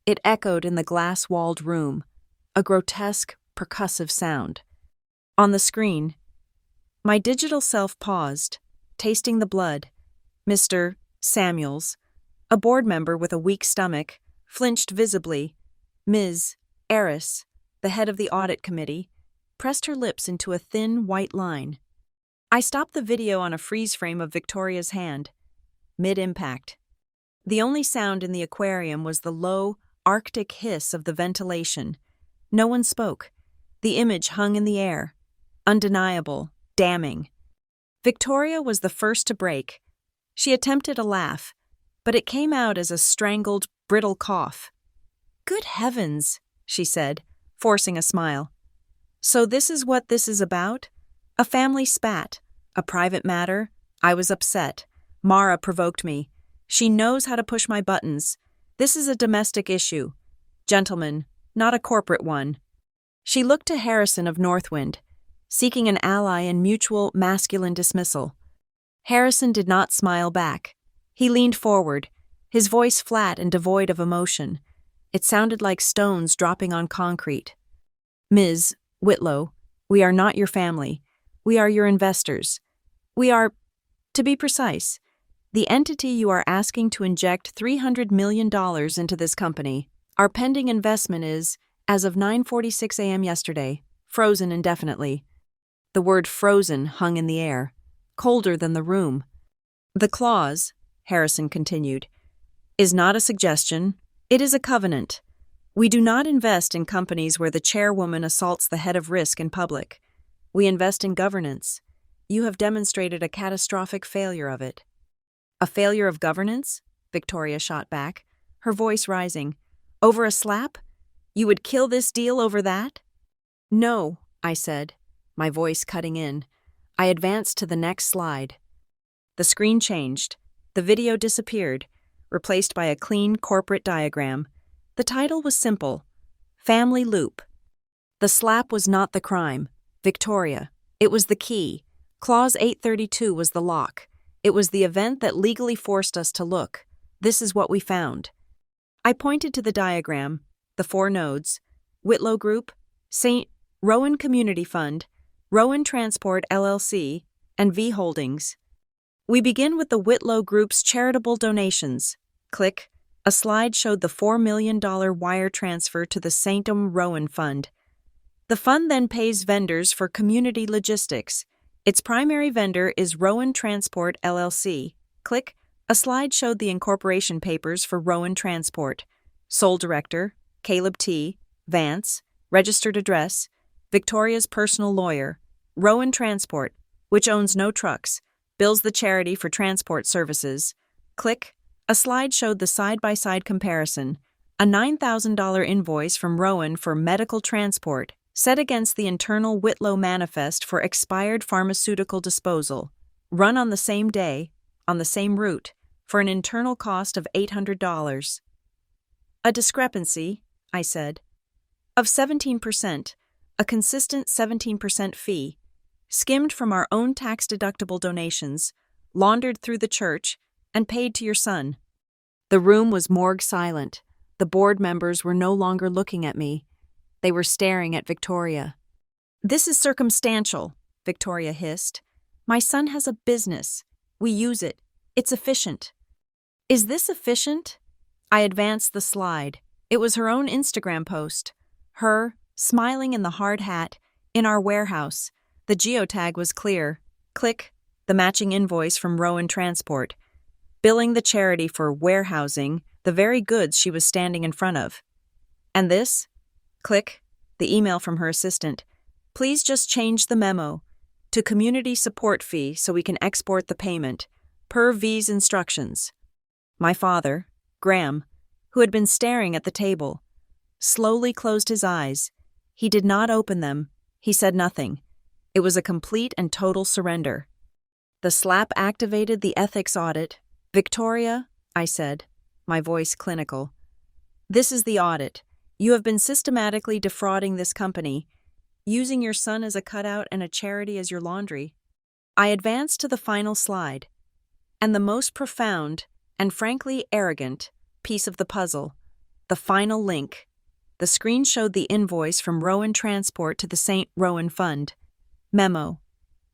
It echoed in the glass-walled room, a grotesque, percussive sound. On the screen, my digital self paused, tasting the blood. Mr. Samuels, a board member with a weak stomach, flinched visibly. Ms. Aris, the head of the audit committee, pressed her lips into a thin, white line. I stopped the video on a freeze frame of Victoria's hand, mid-impact. The only sound in the aquarium was the low, arctic hiss of the ventilation. No one spoke. The image hung in the air, undeniable, damning. Victoria was the first to break. She attempted a laugh, but it came out as a strangled, brittle cough. "Good heavens," she said, forcing a smile. "So this is what this is about? A family spat, a private matter? I was upset. Mara provoked me. She knows how to push my buttons. This is a domestic issue. Gentlemen, not a corporate one." She looked to Harrison of Northwind, seeking an ally in mutual masculine dismissal. Harrison did not smile back. He leaned forward, his voice flat and devoid of emotion. It sounded like stones dropping on concrete. Ms. Whitlow, we are not your family. We are your investors. We are, to be precise, the entity you are asking to inject $300 million into this company. Our pending investment is, as of 9:46 a.m. yesterday, frozen indefinitely. The word frozen hung in the air, colder than the room. The clause, Harrison continued, is not a suggestion, it is a covenant. We do not invest in companies where the chairwoman assaults the head of risk in public. We invest in governance. You have demonstrated a catastrophic failure of it. A failure of governance? Victoria shot back, her voice rising. Over a slap? You would kill this deal over that? No, I said, my voice cutting in. I advanced to the next slide. The screen changed. The video disappeared, replaced by a clean corporate diagram. The title was simple: Family Loop. The slap was not the crime, Victoria. It was the key. Clause 832 was the lock. It was the event that legally forced us to look. This is what we found. I pointed to the diagram, the 4 nodes: Whitlow Group, St. Rowan Community Fund, Rowan Transport LLC, and V Holdings. We begin with the Whitlow Group's charitable donations. Click. A slide showed the $4 million wire transfer to the St. Rowan Fund. The fund then pays vendors for community logistics. Its primary vendor is Rowan Transport LLC. Click. A slide showed the incorporation papers for Rowan Transport. Sole director, Caleb T. Vance. Registered address, Victoria's personal lawyer. Rowan Transport, which owns no trucks, bills the charity for transport services. Click. A slide showed the side-by-side comparison, a $9,000 invoice from Rowan for medical transport, set against the internal Whitlow manifest for expired pharmaceutical disposal, run on the same day, on the same route, for an internal cost of $800. A discrepancy, I said, of 17%, a consistent 17% fee, skimmed from our own tax-deductible donations, laundered through the church, and paid to your son. The room was morgue silent. The board members were no longer looking at me. They were staring at Victoria. This is circumstantial, Victoria hissed. My son has a business. We use it. It's efficient. Is this efficient? I advanced the slide. It was her own Instagram post. Her, smiling in the hard hat, in our warehouse. The geotag was clear. Click. The matching invoice from Rowan Transport, billing the charity for warehousing the very goods she was standing in front of. And this? Click. The email from her assistant. Please just change the memo to community support fee so we can export the payment, per V's instructions. My father, Graham, who had been staring at the table, slowly closed his eyes. He did not open them. He said nothing. It was a complete and total surrender. The slap activated the ethics audit. Victoria, I said, my voice clinical. This is the audit. You have been systematically defrauding this company, using your son as a cutout and a charity as your laundry. I advanced to the final slide, and the most profound and frankly arrogant piece of the puzzle, the final link. The screen showed the invoice from Rowan Transport to the St. Rowan Fund. Memo.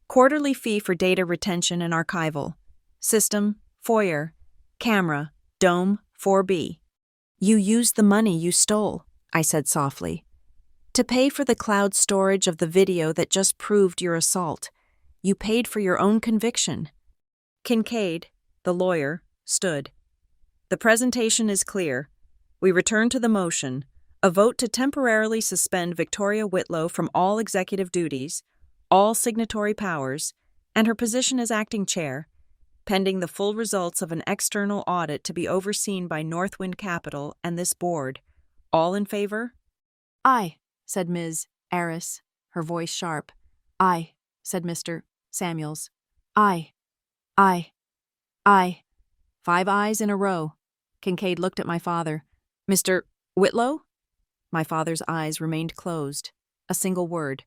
Quarterly fee for data retention and archival. System, foyer, camera, dome, 4B. You used the money you stole, I said softly, to pay for the cloud storage of the video that just proved your assault. You paid for your own conviction. Kincaid, the lawyer, stood. The presentation is clear. We return to the motion, a vote to temporarily suspend Victoria Whitlow from all executive duties, all signatory powers, and her position as acting chair, pending the full results of an external audit to be overseen by Northwind Capital and this board. All in favor? Aye, said Ms. Aris, her voice sharp. Aye, said Mr. Samuels. Aye. Aye. Aye. 5 ayes in a row. Kincaid looked at my father. Mr. Whitlow? My father's eyes remained closed. A single word.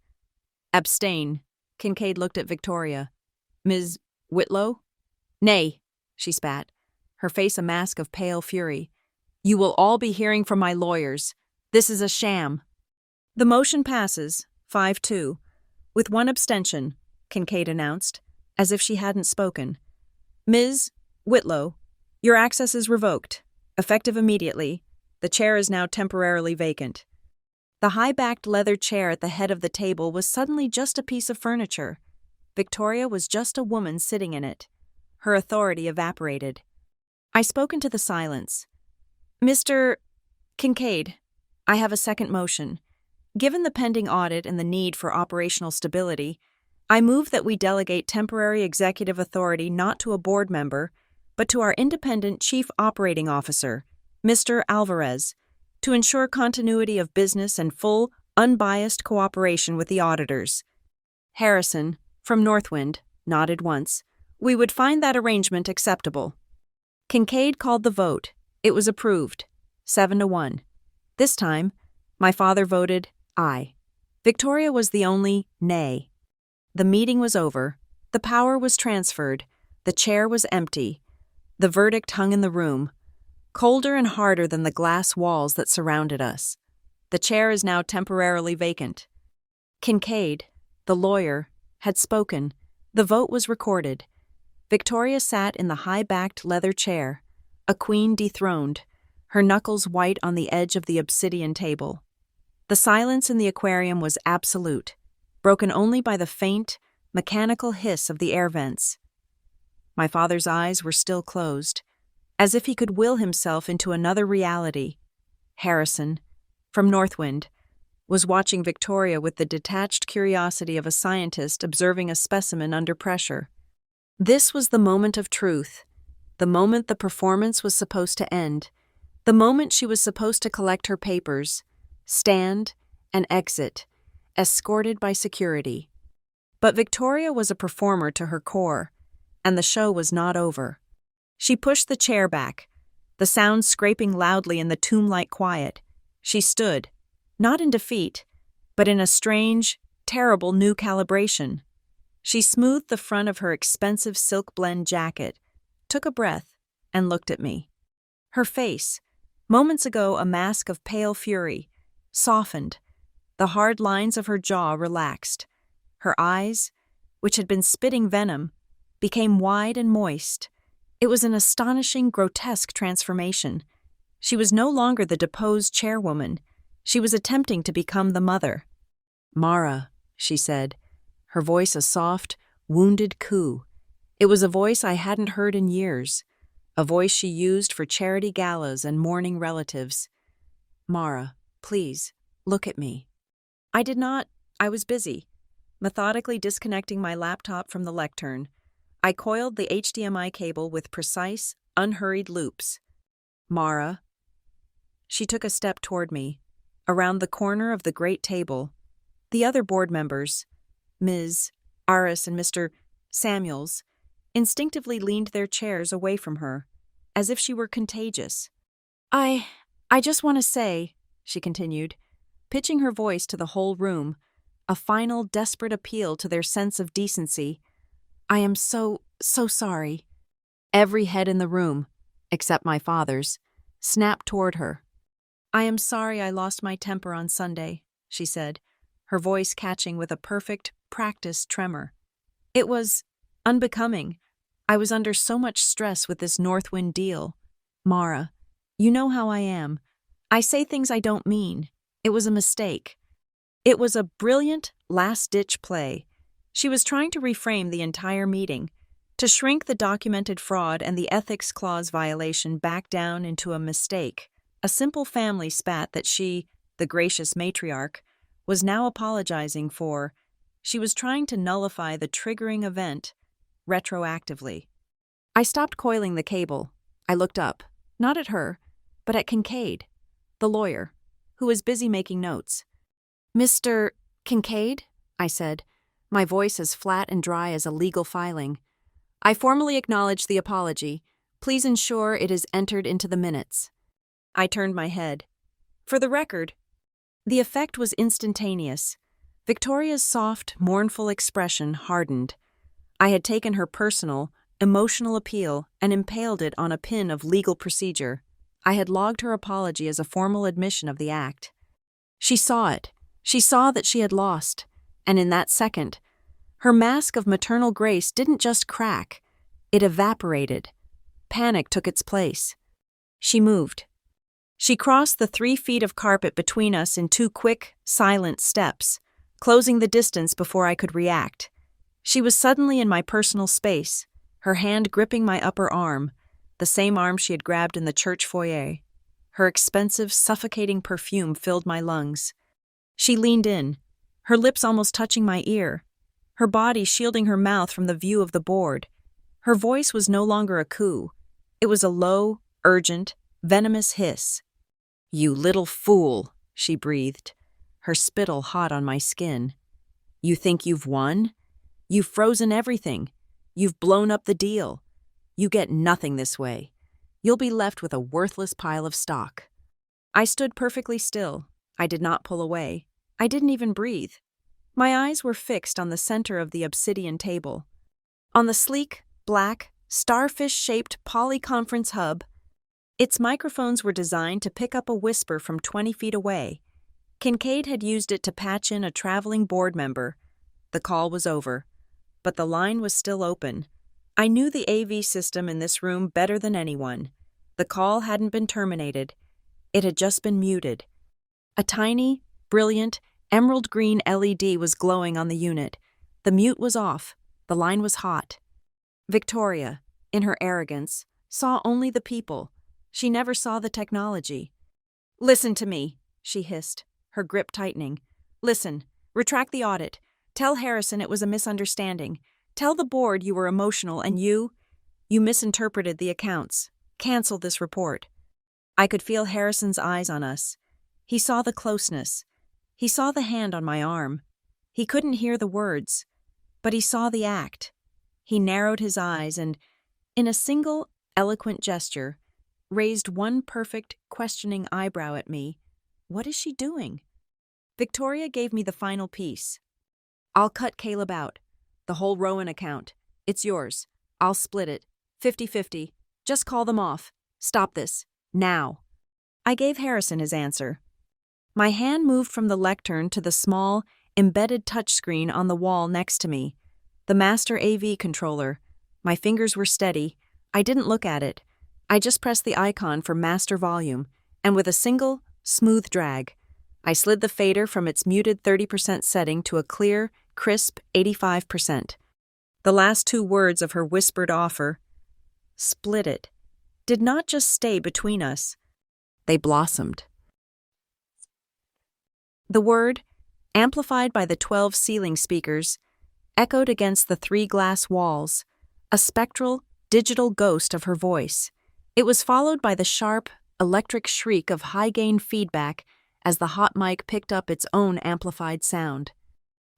Abstain. Kincaid looked at Victoria. Ms. Whitlow? Nay, she spat, her face a mask of pale fury. You will all be hearing from my lawyers. This is a sham. The motion passes, 5-2. With one abstention, Kincaid announced, as if she hadn't spoken. Ms. Whitlow, your access is revoked. Effective immediately. The chair is now temporarily vacant. The high-backed leather chair at the head of the table was suddenly just a piece of furniture. Victoria was just a woman sitting in it. Her authority evaporated. I spoke into the silence. Mr. Kincaid, I have a second motion. Given the pending audit and the need for operational stability, I move that we delegate temporary executive authority not to a board member, but to our independent Chief Operating Officer, Mr. Alvarez, to ensure continuity of business and full, unbiased cooperation with the auditors. Harrison, from Northwind, nodded once. We would find that arrangement acceptable. Kincaid called the vote. It was approved, 7-1. This time, my father voted aye. Victoria was the only nay. The meeting was over. The power was transferred. The chair was empty. The verdict hung in the room, colder and harder than the glass walls that surrounded us. The chair is now temporarily vacant. Kincaid, the lawyer, had spoken. The vote was recorded. Victoria sat in the high-backed leather chair, a queen dethroned, her knuckles white on the edge of the obsidian table. The silence in the aquarium was absolute, broken only by the faint, mechanical hiss of the air vents. My father's eyes were still closed, as if he could will himself into another reality. Harrison, from Northwind, was watching Victoria with the detached curiosity of a scientist observing a specimen under pressure. This was the moment of truth, the moment the performance was supposed to end, the moment she was supposed to collect her papers, stand, and exit, escorted by security. But Victoria was a performer to her core, and the show was not over. She pushed the chair back, the sound scraping loudly in the tomb-like quiet. She stood, not in defeat, but in a strange, terrible new calibration. She smoothed the front of her expensive silk blend jacket, took a breath, and looked at me. Her face, moments ago a mask of pale fury, softened. The hard lines of her jaw relaxed. Her eyes, which had been spitting venom, became wide and moist. It was an astonishing, grotesque transformation. She was no longer the deposed chairwoman. She was attempting to become the mother. "Mara," she said, her voice a soft, wounded coo. It was a voice I hadn't heard in years, a voice she used for charity galas and mourning relatives. "Mara, please, look at me." I did not. I was busy, methodically disconnecting my laptop from the lectern. I coiled the HDMI cable with precise, unhurried loops. "Mara." She took a step toward me, around the corner of the great table. The other board members, Ms. Aris and Mr. Samuels, instinctively leaned their chairs away from her, as if she were contagious. I just want to say," she continued, pitching her voice to the whole room, a final desperate appeal to their sense of decency. "I am so sorry." Every head in the room, except my father's, snapped toward her. "I am sorry I lost my temper on Sunday," she said, her voice catching with a perfect, practiced tremor. "It was unbecoming. I was under so much stress with this Northwind deal. Mara, you know how I am. I say things I don't mean. It was a mistake." It was a brilliant, last-ditch play. She was trying to reframe the entire meeting, to shrink the documented fraud and the ethics clause violation back down into a mistake, a simple family spat that she, the gracious matriarch, was now apologizing for. She was trying to nullify the triggering event retroactively. I stopped coiling the cable. I looked up, not at her, but at Kincaid, the lawyer, who was busy making notes. "Mr. Kincaid," I said, my voice as flat and dry as a legal filing. "I formally acknowledge the apology. Please ensure it is entered into the minutes." I turned my head. For the record, the effect was instantaneous. Victoria's soft, mournful expression hardened. I had taken her personal, emotional appeal, and impaled it on a pin of legal procedure. I had logged her apology as a formal admission of the act. She saw it. She saw that she had lost. And in that second, her mask of maternal grace didn't just crack. It evaporated. Panic took its place. She moved. She crossed the 3 feet of carpet between us in 2 quick, silent steps, closing the distance before I could react. She was suddenly in my personal space, her hand gripping my upper arm, the same arm she had grabbed in the church foyer. Her expensive, suffocating perfume filled my lungs. She leaned in, her lips almost touching my ear, her body shielding her mouth from the view of the board. Her voice was no longer a coo. It was a low, urgent, venomous hiss. "You little fool," she breathed, her spittle hot on my skin. "You think you've won? You've frozen everything. You've blown up the deal. You get nothing this way. You'll be left with a worthless pile of stock." I stood perfectly still. I did not pull away. I didn't even breathe. My eyes were fixed on the center of the obsidian table. On the sleek, black, starfish-shaped polyconference hub, its microphones were designed to pick up a whisper from 20 feet away. Kincaid had used it to patch in a traveling board member. The call was over, but the line was still open. I knew the AV system in this room better than anyone. The call hadn't been terminated. It had just been muted. A tiny, brilliant, emerald green LED was glowing on the unit. The mute was off. The line was hot. Victoria, in her arrogance, saw only the people. She never saw the technology. "Listen to me," she hissed, her grip tightening. "Listen, retract the audit. Tell Harrison it was a misunderstanding. Tell the board you were emotional and you misinterpreted the accounts. Cancel this report." I could feel Harrison's eyes on us. He saw the closeness. He saw the hand on my arm. He couldn't hear the words, but he saw the act. He narrowed his eyes and, in a single, eloquent gesture, raised one perfect, questioning eyebrow at me. What is she doing? Victoria gave me the final piece. "I'll cut Caleb out. The whole Rowan account. It's yours. I'll split it. 50-50. Just call them off. Stop this. Now." I gave Harrison his answer. My hand moved from the lectern to the small, embedded touchscreen on the wall next to me. The master AV controller. My fingers were steady. I didn't look at it. I just pressed the icon for master volume, and with a single, smooth drag, I slid the fader from its muted 30% setting to a clear, crisp 85%. The last 2 words of her whispered offer, "Split it," did not just stay between us. They blossomed. The word, amplified by the 12 ceiling speakers, echoed against the 3 glass walls, a spectral, digital ghost of her voice. It was followed by the sharp, electric shriek of high-gain feedback as the hot mic picked up its own amplified sound.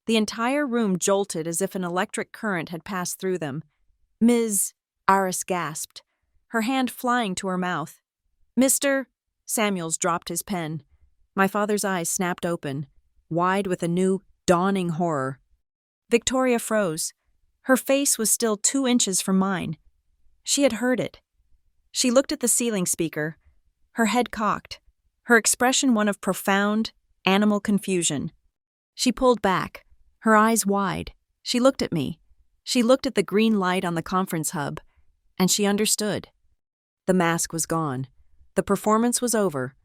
The entire room jolted as if an electric current had passed through them. "Ms." Iris gasped, her hand flying to her mouth. "Mr." Samuels dropped his pen. My father's eyes snapped open, wide with a new, dawning horror. Victoria froze. Her face was still 2 inches from mine. She had heard it. She looked at the ceiling speaker, her head cocked, her expression one of profound, animal confusion. She pulled back, her eyes wide. She looked at me. She looked at the green light on the conference hub, and she understood. The mask was gone. The performance was over.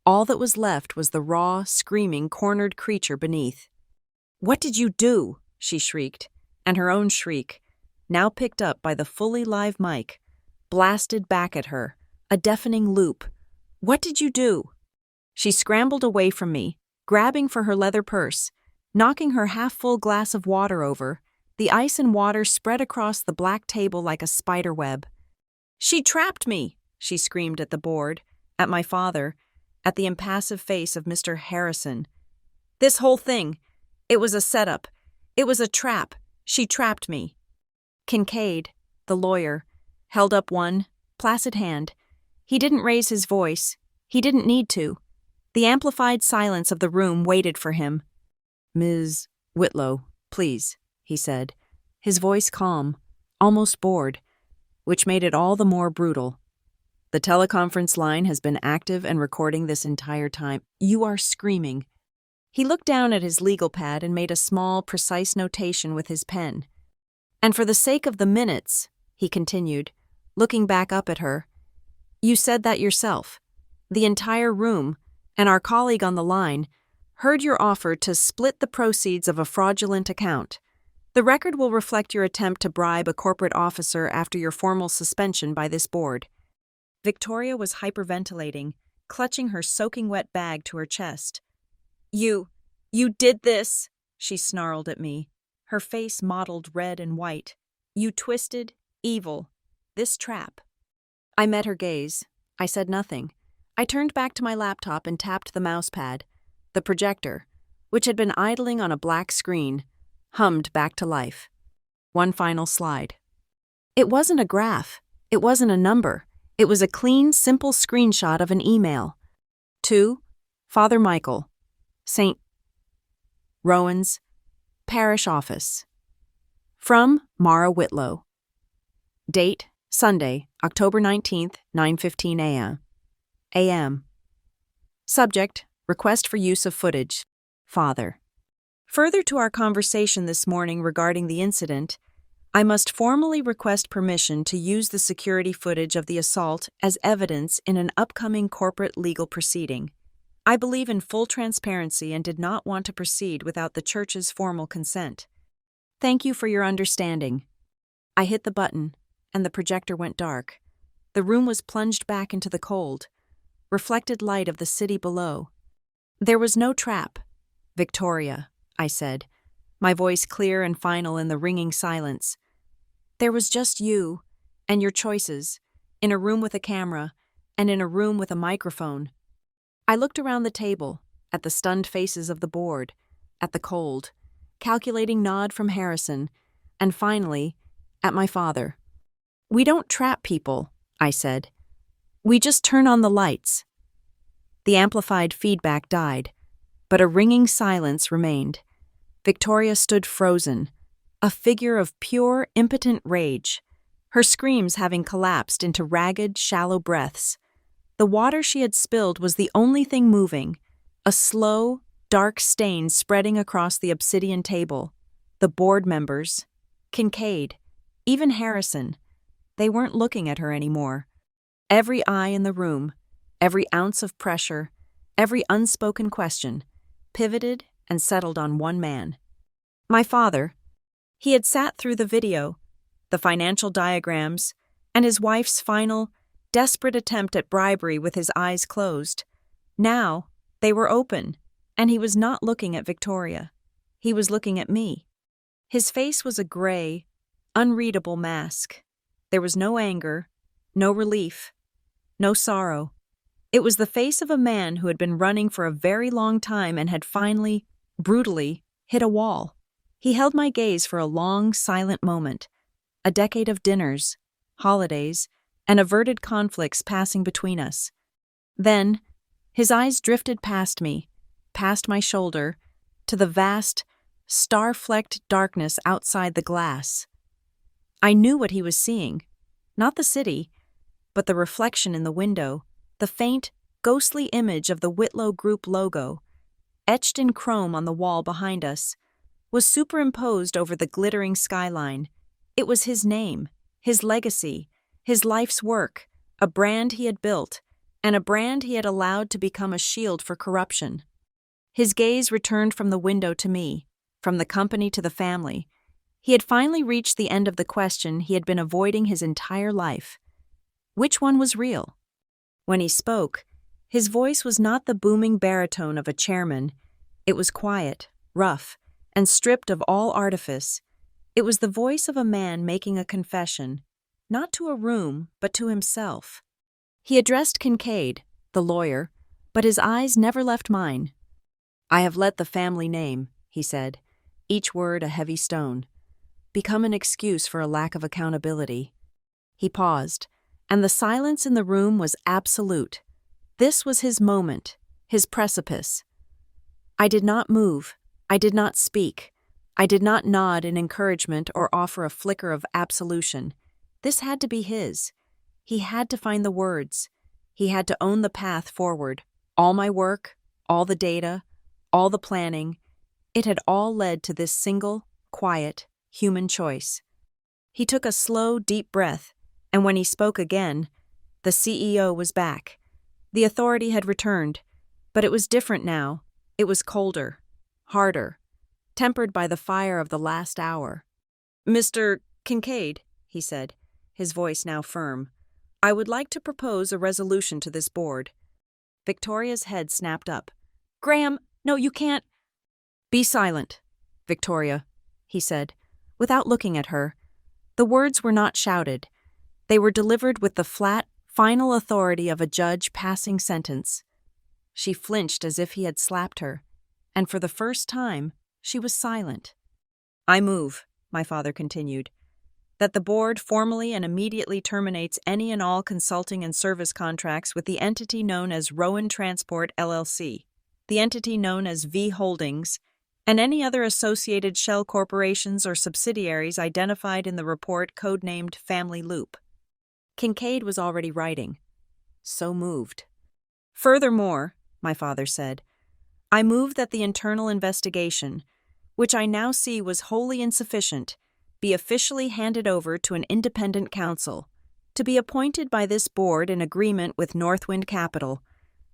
All that was left was the raw, screaming, cornered creature beneath. "What did you do?" she shrieked, and her own shriek, now picked up by the fully live mic, blasted back at her, a deafening loop. "What did you do?" She scrambled away from me, grabbing for her leather purse, knocking her half-full glass of water over. The ice and water spread across the black table like a spider web. "She trapped me!" she screamed at the board, at my father, at the impassive face of Mr. Harrison. "This whole thing, it was a setup. It was a trap. She trapped me." Kincaid, the lawyer, held up one, placid hand. He didn't raise his voice. He didn't need to. The amplified silence of the room waited for him. "Ms. Whitlow, please," he said, his voice calm, almost bored. which made it all the more brutal. The teleconference line has been active and recording this entire time. You are screaming. He looked down at his legal pad and made a small, precise notation with his pen. And for the sake of the minutes, he continued, looking back up at her, you said that yourself. The entire room, and our colleague on the line, heard your offer to split the proceeds of a fraudulent account. The record will reflect your attempt to bribe a corporate officer after your formal suspension by this board. Victoria was hyperventilating, clutching her soaking wet bag to her chest. You did this, she snarled at me, her face mottled red and white. You twisted, evil, this trap. I met her gaze. I said nothing. I turned back to my laptop and tapped the mouse pad. The projector, which had been idling on a black screen, hummed back to life. One final slide. It wasn't a graph. It wasn't a number. It was a clean, simple screenshot of an email. To Father Michael, St. Rowan's, Parish Office. From Mara Whitlow. Date, Sunday, October 19th, 9:15 a.m. Subject, request for use of footage. Father. Further to our conversation this morning regarding the incident, I must formally request permission to use the security footage of the assault as evidence in an upcoming corporate legal proceeding. I believe in full transparency and did not want to proceed without the church's formal consent. Thank you for your understanding. I hit the button, and the projector went dark. The room was plunged back into the cold, reflected light of the city below. There was no trap. Victoria, I said, my voice clear and final in the ringing silence. There was just you and your choices, in a room with a camera and in a room with a microphone. I looked around the table, at the stunned faces of the board, at the cold, calculating nod from Harrison, and finally, at my father. We don't trap people, I said. We just turn on the lights. The amplified feedback died, but a ringing silence remained. Victoria stood frozen, a figure of pure, impotent rage, her screams having collapsed into ragged, shallow breaths. The water she had spilled was the only thing moving, a slow, dark stain spreading across the obsidian table. The board members, Kincaid, even Harrison, they weren't looking at her anymore. Every eye in the room, every ounce of pressure, every unspoken question, pivoted and settled on one man. My father. He had sat through the video, the financial diagrams, and his wife's final, desperate attempt at bribery with his eyes closed. Now, they were open, and he was not looking at Victoria. He was looking at me. His face was a gray, unreadable mask. There was no anger, no relief, no sorrow. It was the face of a man who had been running for a very long time and had finally, brutally, hit a wall. He held my gaze for a long, silent moment, a decade of dinners, holidays, and averted conflicts passing between us. Then, his eyes drifted past me, past my shoulder, to the vast, star-flecked darkness outside the glass. I knew what he was seeing, not the city, but the reflection in the window, the faint, ghostly image of the Whitlow Group logo, etched in chrome on the wall behind us, was superimposed over the glittering skyline. It was his name, his legacy, his life's work, a brand he had built, and a brand he had allowed to become a shield for corruption. His gaze returned from the window to me, from the company to the family. He had finally reached the end of the question he had been avoiding his entire life. Which one was real? When he spoke, his voice was not the booming baritone of a chairman. It was quiet, rough, and stripped of all artifice. It was the voice of a man making a confession, not to a room, but to himself. He addressed Kincaid, the lawyer, but his eyes never left mine. I have let the family name, he said, each word a heavy stone, become an excuse for a lack of accountability. He paused, and the silence in the room was absolute. This was his moment, his precipice. I did not move. I did not speak. I did not nod in encouragement or offer a flicker of absolution. This had to be his. He had to find the words. He had to own the path forward. All my work, all the data, all the planning, it had all led to this single, quiet, human choice. He took a slow, deep breath, and when he spoke again, the CEO was back. The authority had returned, but it was different now. It was colder, harder, tempered by the fire of the last hour. "Mr. Kincaid," he said, his voice now firm, "I would like to propose a resolution to this board." Victoria's head snapped up. "Graham, no, you can't." "Be silent, Victoria," he said, without looking at her. The words were not shouted. They were delivered with the flat, final authority of a judge passing sentence. She flinched as if he had slapped her, and for the first time, she was silent. "I move," my father continued, "that the board formally and immediately terminates any and all consulting and service contracts with the entity known as Rowan Transport LLC, the entity known as V Holdings, and any other associated shell corporations or subsidiaries identified in the report codenamed Family Loop." Kincaid was already writing. So moved. "Furthermore," my father said, "I move that the internal investigation, which I now see was wholly insufficient, be officially handed over to an independent counsel, to be appointed by this board in agreement with Northwind Capital.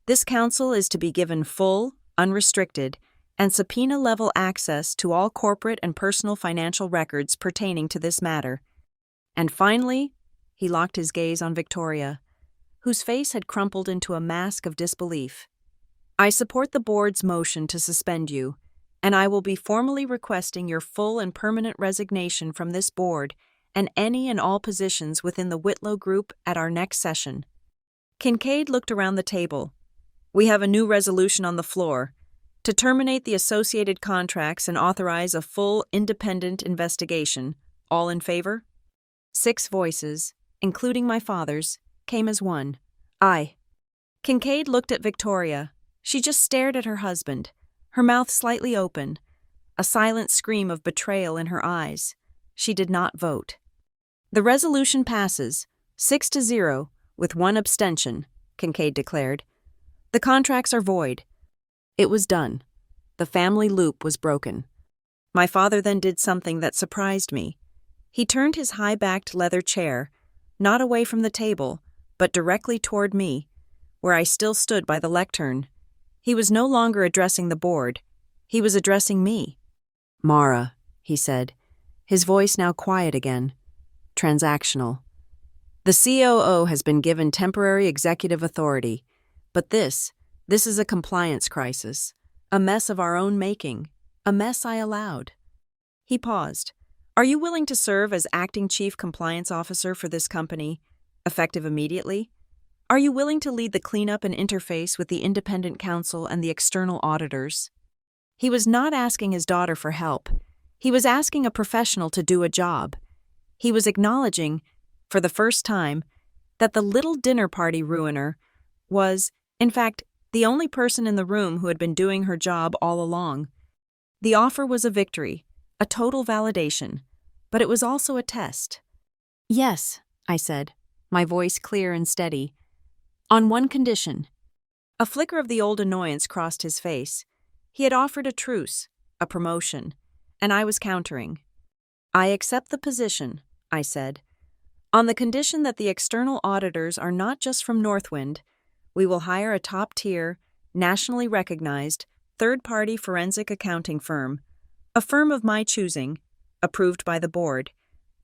This counsel is to be given full, unrestricted, and subpoena-level access to all corporate and personal financial records pertaining to this matter. And finally," he locked his gaze on Victoria, whose face had crumpled into a mask of disbelief, "I support the board's motion to suspend you, and I will be formally requesting your full and permanent resignation from this board and any and all positions within the Whitlow Group at our next session." Kincaid looked around the table. "We have a new resolution on the floor, to terminate the associated contracts and authorize a full, independent investigation. All in favor?" 6 voices, including my father's, came as one. "Aye." Kincaid looked at Victoria. She just stared at her husband, her mouth slightly open, a silent scream of betrayal in her eyes. She did not vote. "The resolution passes, 6-0, with 1 abstention," Kincaid declared. "The contracts are void." It was done. The family loop was broken. My father then did something that surprised me. He turned his high-backed leather chair, not away from the table, but directly toward me, where I still stood by the lectern. He was no longer addressing the board. He was addressing me. "Mara," he said, his voice now quiet again. "Transactional. The COO has been given temporary executive authority, but this is a compliance crisis, a mess of our own making, a mess I allowed." He paused. "Are you willing to serve as acting chief compliance officer for this company, effective immediately? Are you willing to lead the cleanup and interface with the independent counsel and the external auditors?" He was not asking his daughter for help. He was asking a professional to do a job. He was acknowledging, for the first time, that the little dinner party ruiner was, in fact, the only person in the room who had been doing her job all along. The offer was a victory, a total validation, but it was also a test. "Yes," I said, my voice clear and steady. "On one condition." A flicker of the old annoyance crossed his face. He had offered a truce, a promotion, and I was countering. "I accept the position," I said, "on the condition that the external auditors are not just from Northwind. We will hire a top-tier, nationally recognized, third-party forensic accounting firm, a firm of my choosing, approved by the board,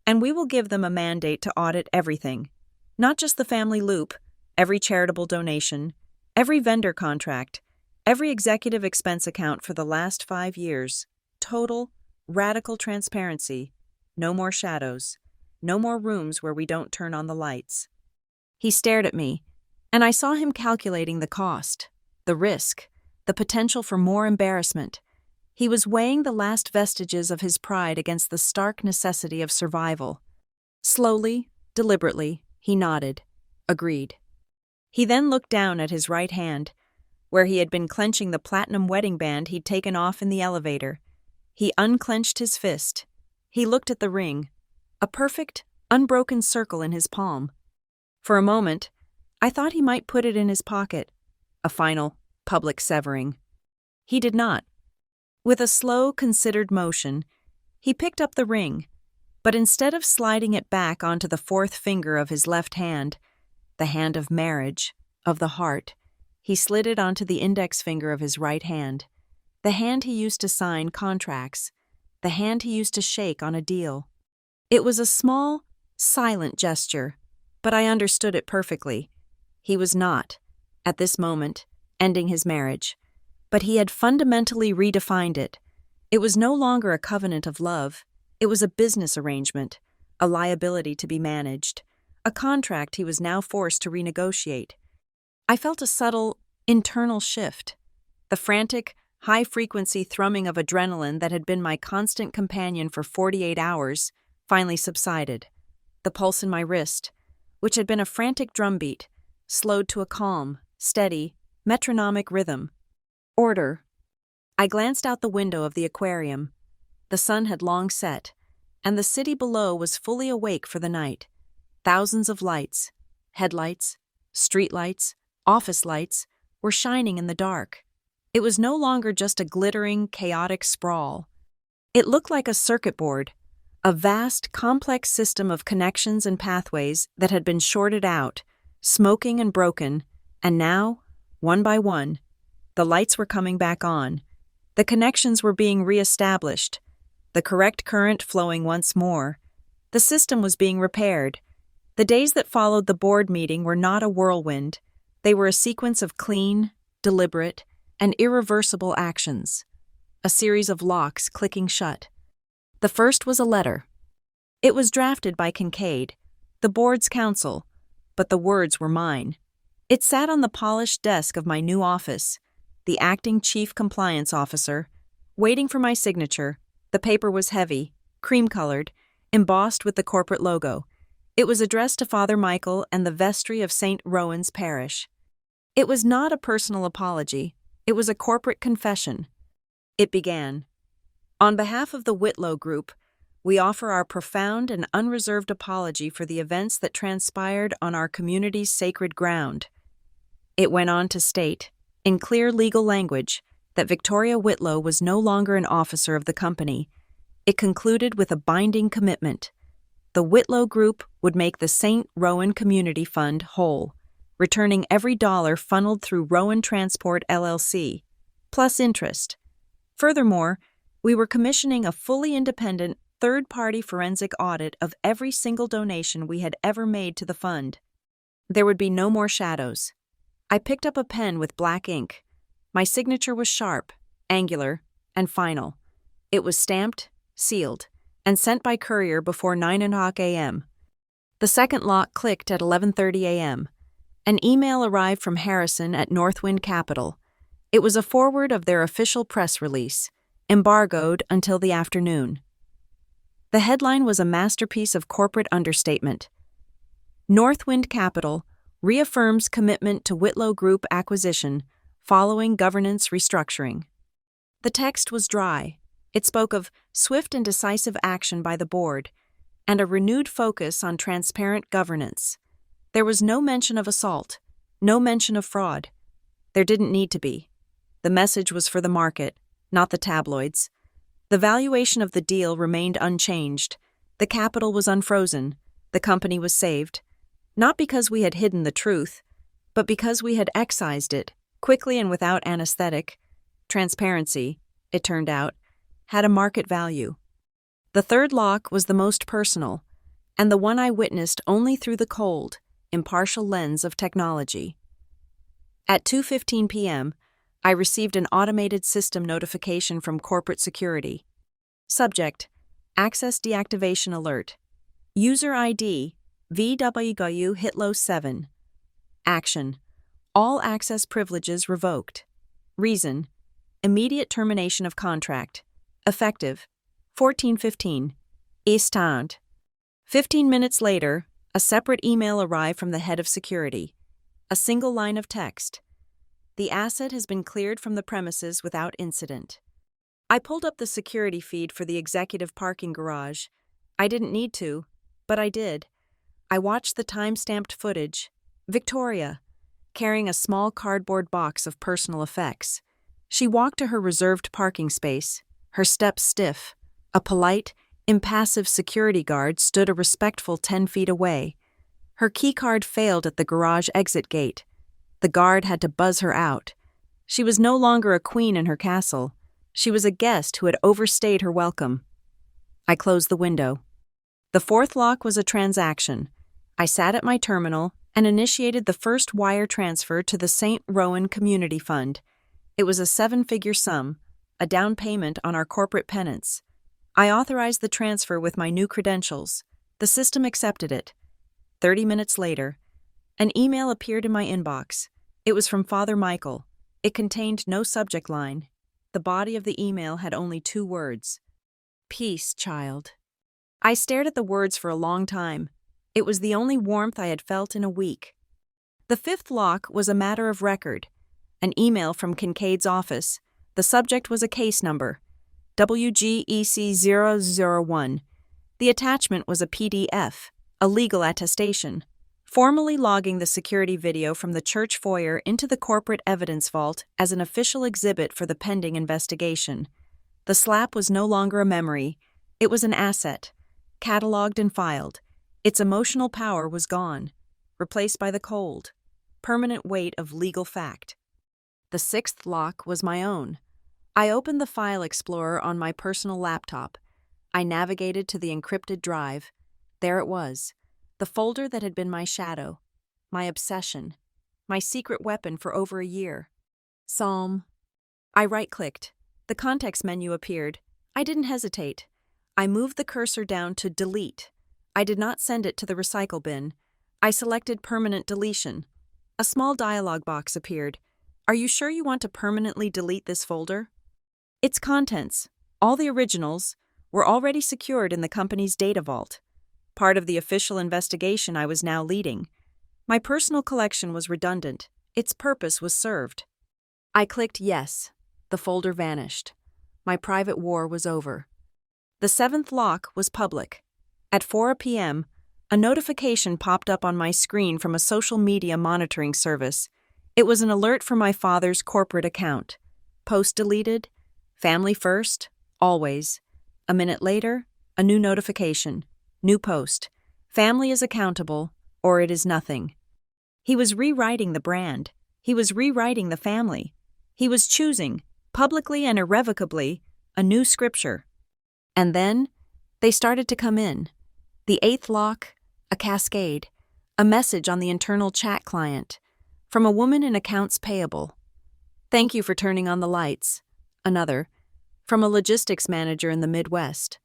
and we will give them a mandate to audit everything, not just the family loop, every charitable donation, every vendor contract, every executive expense account for the last 5 years. Total, radical transparency. No more shadows. No more rooms where we don't turn on the lights." He stared at me, and I saw him calculating the cost, the risk, the potential for more embarrassment. He was weighing the last vestiges of his pride against the stark necessity of survival. Slowly, deliberately, he nodded, agreed. He then looked down at his right hand, where he had been clenching the platinum wedding band he'd taken off in the elevator. He unclenched his fist. He looked at the ring, a perfect, unbroken circle in his palm. For a moment, I thought he might put it in his pocket, a final, public severing. He did not. With a slow, considered motion, he picked up the ring, but instead of sliding it back onto the fourth finger of his left hand, the hand of marriage, of the heart, he slid it onto the index finger of his right hand, the hand he used to sign contracts, the hand he used to shake on a deal. It was a small, silent gesture, but I understood it perfectly. He was not, at this moment, ending his marriage, but he had fundamentally redefined it. It was no longer a covenant of love. It was a business arrangement, a liability to be managed, a contract he was now forced to renegotiate. I felt a subtle, internal shift. The frantic, high-frequency thrumming of adrenaline that had been my constant companion for 48 hours finally subsided. The pulse in my wrist, which had been a frantic drumbeat, slowed to a calm, steady, metronomic rhythm. Order. I glanced out the window of the aquarium. The sun had long set, and the city below was fully awake for the night. Thousands of lights, headlights, streetlights, office lights, were shining in the dark. It was no longer just a glittering, chaotic sprawl. It looked like a circuit board, a vast, complex system of connections and pathways that had been shorted out, smoking and broken, and now, one by one, the lights were coming back on. The connections were being re-established, the correct current flowing once more. The system was being repaired. The days that followed the board meeting were not a whirlwind. They were a sequence of clean, deliberate, and irreversible actions. A series of locks clicking shut. The first was a letter. It was drafted by Kincaid, the board's counsel, but the words were mine. It sat on the polished desk of my new office, the acting chief compliance officer, waiting for my signature. The paper was heavy, cream-colored, embossed with the corporate logo. It was addressed to Father Michael and the vestry of St. Rowan's Parish. It was not a personal apology. It was a corporate confession. It began, "On behalf of the Whitlow Group, we offer our profound and unreserved apology for the events that transpired on our community's sacred ground." It went on to state, in clear legal language, that Victoria Whitlow was no longer an officer of the company. It concluded with a binding commitment. The Whitlow Group would make the St. Rowan Community Fund whole, returning every dollar funneled through Rowan Transport LLC, plus interest. Furthermore, we were commissioning a fully independent, third-party forensic audit of every single donation we had ever made to the fund. There would be no more shadows. I picked up a pen with black ink. My signature was sharp, angular, and final. It was stamped, sealed, and sent by courier before 9:00 a.m. The second lock clicked at 11:30 a.m. An email arrived from Harrison at Northwind Capital. It was a forward of their official press release, embargoed until the afternoon. The headline was a masterpiece of corporate understatement. Northwind Capital reaffirms commitment to Whitlow Group acquisition following governance restructuring. The text was dry. It spoke of swift and decisive action by the board and a renewed focus on transparent governance. There was no mention of assault, no mention of fraud. There didn't need to be. The message was for the market, not the tabloids. The valuation of the deal remained unchanged. The capital was unfrozen. The company was saved. Not because we had hidden the truth, but because we had excised it, quickly and without anesthetic. Transparency, it turned out, had a market value. The third lock was the most personal, and the one I witnessed only through the cold, impartial lens of technology. At 2:15 p.m., I received an automated system notification from corporate security. Subject: Access Deactivation Alert. User ID: VWGU Hitlow 7. Action: All access privileges revoked. Reason: Immediate termination of contract. Effective: 14:15. Instant. 15 minutes later, a separate email arrived from the head of security. A single line of text: The asset has been cleared from the premises without incident. I pulled up the security feed for the executive parking garage. I didn't need to, But I did. I watched the time-stamped footage. Victoria, carrying a small cardboard box of personal effects. She walked to her reserved parking space, her steps stiff. A polite, impassive security guard stood a respectful 10 feet away. Her keycard failed at the garage exit gate. The guard had to buzz her out. She was no longer a queen in her castle. She was a guest who had overstayed her welcome. I closed the window. The fourth lock was a transaction. I sat at my terminal and initiated the first wire transfer to the St. Rowan Community Fund. It was a 7-figure sum, a down payment on our corporate penance. I authorized the transfer with my new credentials. The system accepted it. 30 minutes later, an email appeared in my inbox. It was from Father Michael. It contained no subject line. The body of the email had only 2 words. Peace, child. I stared at the words for a long time. It was the only warmth I had felt in a week. The fifth lock was a matter of record. An email from Kincaid's office. The subject was a case number, WGEC001. The attachment was a PDF, a legal attestation, formally logging the security video from the church foyer into the corporate evidence vault as an official exhibit for the pending investigation. The slap was no longer a memory. It was an asset, cataloged and filed. Its emotional power was gone, replaced by the cold, permanent weight of legal fact. The sixth lock was my own. I opened the File Explorer on my personal laptop. I navigated to the encrypted drive. There it was, the folder that had been my shadow, my obsession, my secret weapon for over a year. Psalm. I right-clicked. The context menu appeared. I didn't hesitate. I moved the cursor down to Delete. I did not send it to the recycle bin. I selected Permanent Deletion. A small dialog box appeared. Are you sure you want to permanently delete this folder? Its contents, all the originals, were already secured in the company's data vault, part of the official investigation I was now leading. My personal collection was redundant. Its purpose was served. I clicked yes. The folder vanished. My private war was over. The seventh lock was public. At 4 p.m., a notification popped up on my screen from a social media monitoring service. It was an alert for my father's corporate account. Post deleted, family first, always. A minute later, a new notification, new post. Family is accountable, or it is nothing. He was rewriting the brand. He was rewriting the family. He was choosing, publicly and irrevocably, a new scripture. And then, they started to come in. The eighth lock, a cascade, a message on the internal chat client, from a woman in accounts payable. Thank you for turning on the lights. Another, from a logistics manager in the Midwest.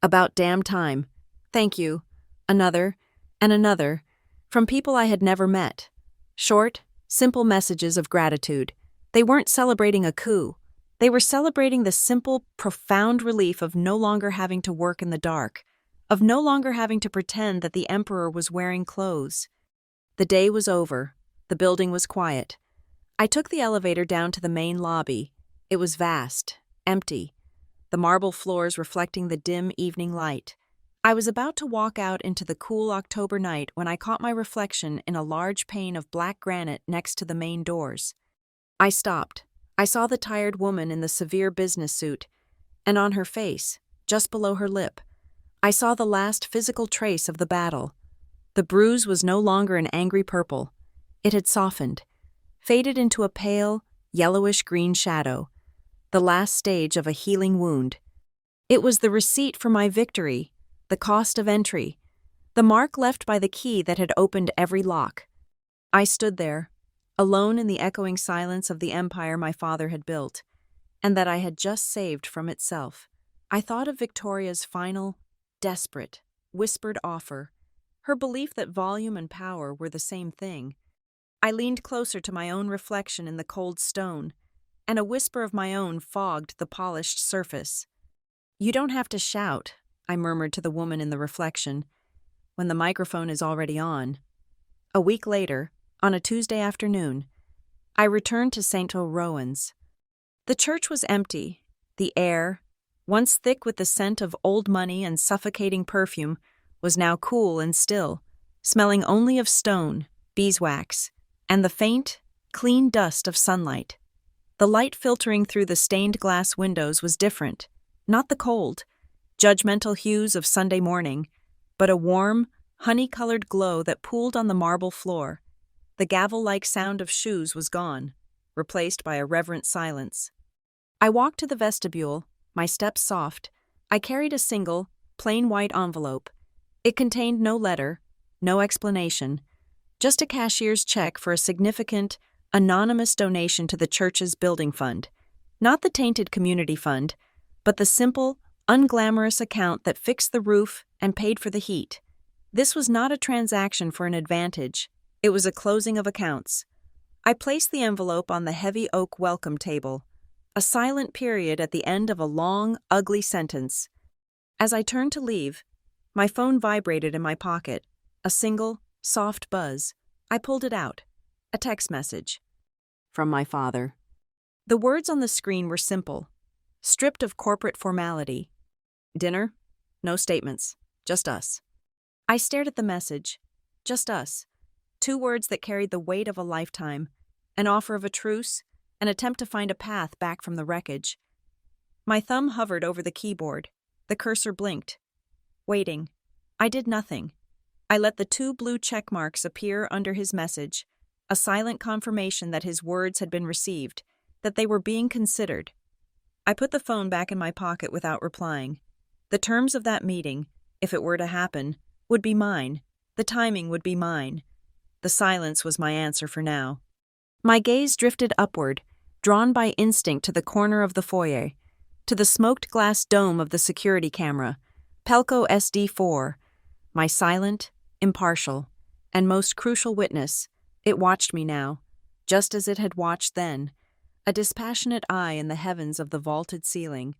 About damn time. Thank you. Another, and another, from people I had never met. Short, simple messages of gratitude. They weren't celebrating a coup. They were celebrating the simple, profound relief of no longer having to work in the dark, of no longer having to pretend that the emperor was wearing clothes. The day was over. The building was quiet. I took the elevator down to the main lobby. It was vast, empty, the marble floors reflecting the dim evening light. I was about to walk out into the cool October night when I caught my reflection in a large pane of black granite next to the main doors. I stopped. I saw the tired woman in the severe business suit, and on her face, just below her lip, I saw the last physical trace of the battle. The bruise was no longer an angry purple. It had softened, faded into a pale, yellowish-green shadow, the last stage of a healing wound. It was the receipt for my victory, the cost of entry, the mark left by the key that had opened every lock. I stood there, alone in the echoing silence of the empire my father had built, and that I had just saved from itself. I thought of Victoria's final, desperate, whispered offer, her belief that volume and power were the same thing. I leaned closer to my own reflection in the cold stone, and a whisper of my own fogged the polished surface. You don't have to shout, I murmured to the woman in the reflection, when the microphone is already on. A week later, on a Tuesday afternoon, I returned to St. Rowan's. The church was empty. The air, once thick with the scent of old money and suffocating perfume, was now cool and still, smelling only of stone, beeswax, and the faint, clean dust of sunlight. The light filtering through the stained glass windows was different, not the cold, judgmental hues of Sunday morning, but a warm, honey-colored glow that pooled on the marble floor. The gavel-like sound of shoes was gone, replaced by a reverent silence. I walked to the vestibule, my steps soft. I carried a single, plain white envelope. It contained no letter, no explanation, just a cashier's check for a significant, anonymous donation to the church's building fund. Not the tainted community fund, but the simple, unglamorous account that fixed the roof and paid for the heat. This was not a transaction for an advantage. It was a closing of accounts. I placed the envelope on the heavy oak welcome table, a silent period at the end of a long, ugly sentence. As I turned to leave, my phone vibrated in my pocket, a single, soft buzz. I pulled it out. A text message. From my father. The words on the screen were simple, stripped of corporate formality. Dinner? No statements. Just us. I stared at the message. Just us. 2 words that carried the weight of a lifetime, an offer of a truce, an attempt to find a path back from the wreckage. My thumb hovered over the keyboard. The cursor blinked. Waiting. I did nothing. I let the 2 blue check marks appear under his message, a silent confirmation that his words had been received, that they were being considered. I put the phone back in my pocket without replying. The terms of that meeting, if it were to happen, would be mine. The timing would be mine. The silence was my answer for now. My gaze drifted upward, drawn by instinct to the corner of the foyer, to the smoked glass dome of the security camera, Pelco SD4, my silent, impartial, and most crucial witness. It watched me now, just as it had watched then, a dispassionate eye in the heavens of the vaulted ceiling.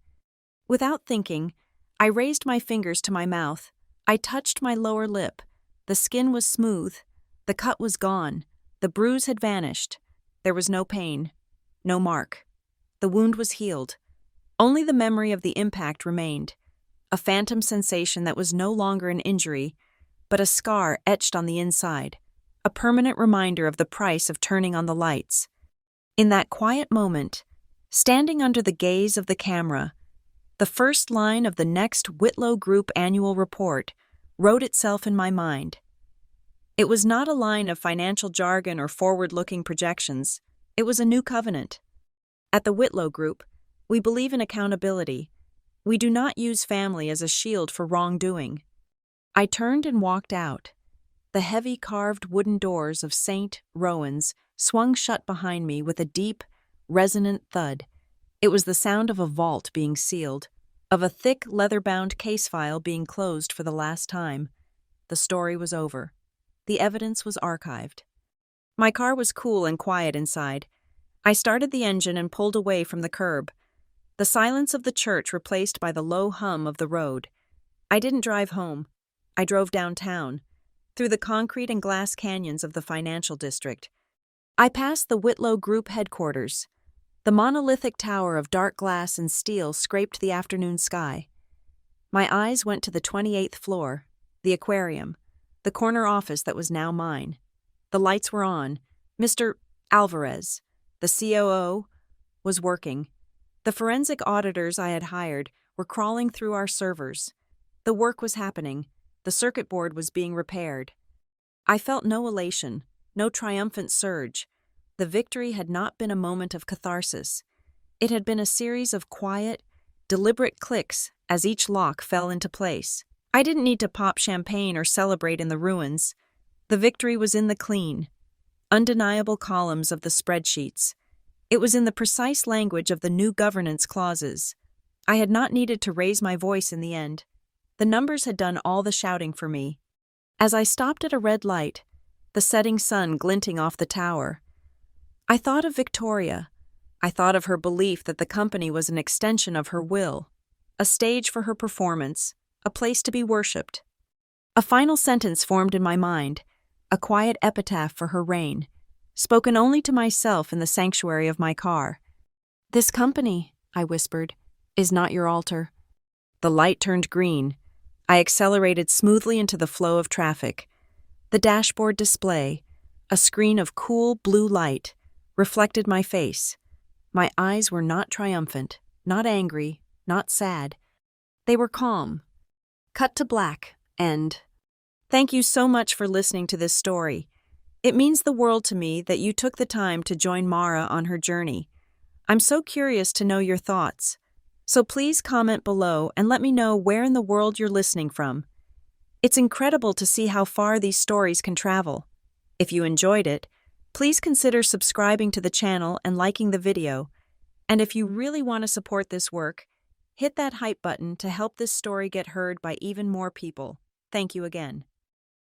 Without thinking, I raised my fingers to my mouth. I touched my lower lip. The skin was smooth. The cut was gone. The bruise had vanished. There was no pain, no mark. The wound was healed. Only the memory of the impact remained, a phantom sensation that was no longer an injury, but a scar etched on the inside, a permanent reminder of the price of turning on the lights. In that quiet moment, standing under the gaze of the camera, the first line of the next Whitlow Group annual report wrote itself in my mind. It was not a line of financial jargon or forward-looking projections. It was a new covenant. At the Whitlow Group, we believe in accountability. We do not use family as a shield for wrongdoing. I turned and walked out. The heavy carved wooden doors of St. Rowan's swung shut behind me with a deep, resonant thud. It was the sound of a vault being sealed, of a thick, leather-bound case file being closed for the last time. The story was over. The evidence was archived. My car was cool and quiet inside. I started the engine and pulled away from the curb. The silence of the church replaced by the low hum of the road. I didn't drive home. I drove downtown, through the concrete and glass canyons of the financial district. I passed the Whitlow Group headquarters. The monolithic tower of dark glass and steel scraped the afternoon sky. My eyes went to the 28th floor, the aquarium, the corner office that was now mine. The lights were on. Mr. Alvarez, the COO, was working. The forensic auditors I had hired were crawling through our servers. The work was happening. The circuit board was being repaired. I felt no elation, no triumphant surge. The victory had not been a moment of catharsis. It had been a series of quiet, deliberate clicks as each lock fell into place. I didn't need to pop champagne or celebrate in the ruins. The victory was in the clean, undeniable columns of the spreadsheets. It was in the precise language of the new governance clauses. I had not needed to raise my voice in the end. The numbers had done all the shouting for me. As I stopped at a red light, the setting sun glinting off the tower, I thought of Victoria. I thought of her belief that the company was an extension of her will, a stage for her performance, a place to be worshipped. A final sentence formed in my mind, a quiet epitaph for her reign, spoken only to myself in the sanctuary of my car. "This company," I whispered, "is not your altar." The light turned green. I accelerated smoothly into the flow of traffic. The dashboard display, a screen of cool blue light, reflected my face. My eyes were not triumphant, not angry, not sad. They were calm. Cut to black, end. Thank you so much for listening to this story. It means the world to me that you took the time to join Mara on her journey. I'm so curious to know your thoughts. So please comment below and let me know where in the world you're listening from. It's incredible to see how far these stories can travel. If you enjoyed it, please consider subscribing to the channel and liking the video. And if you really want to support this work, hit that hype button to help this story get heard by even more people. Thank you again.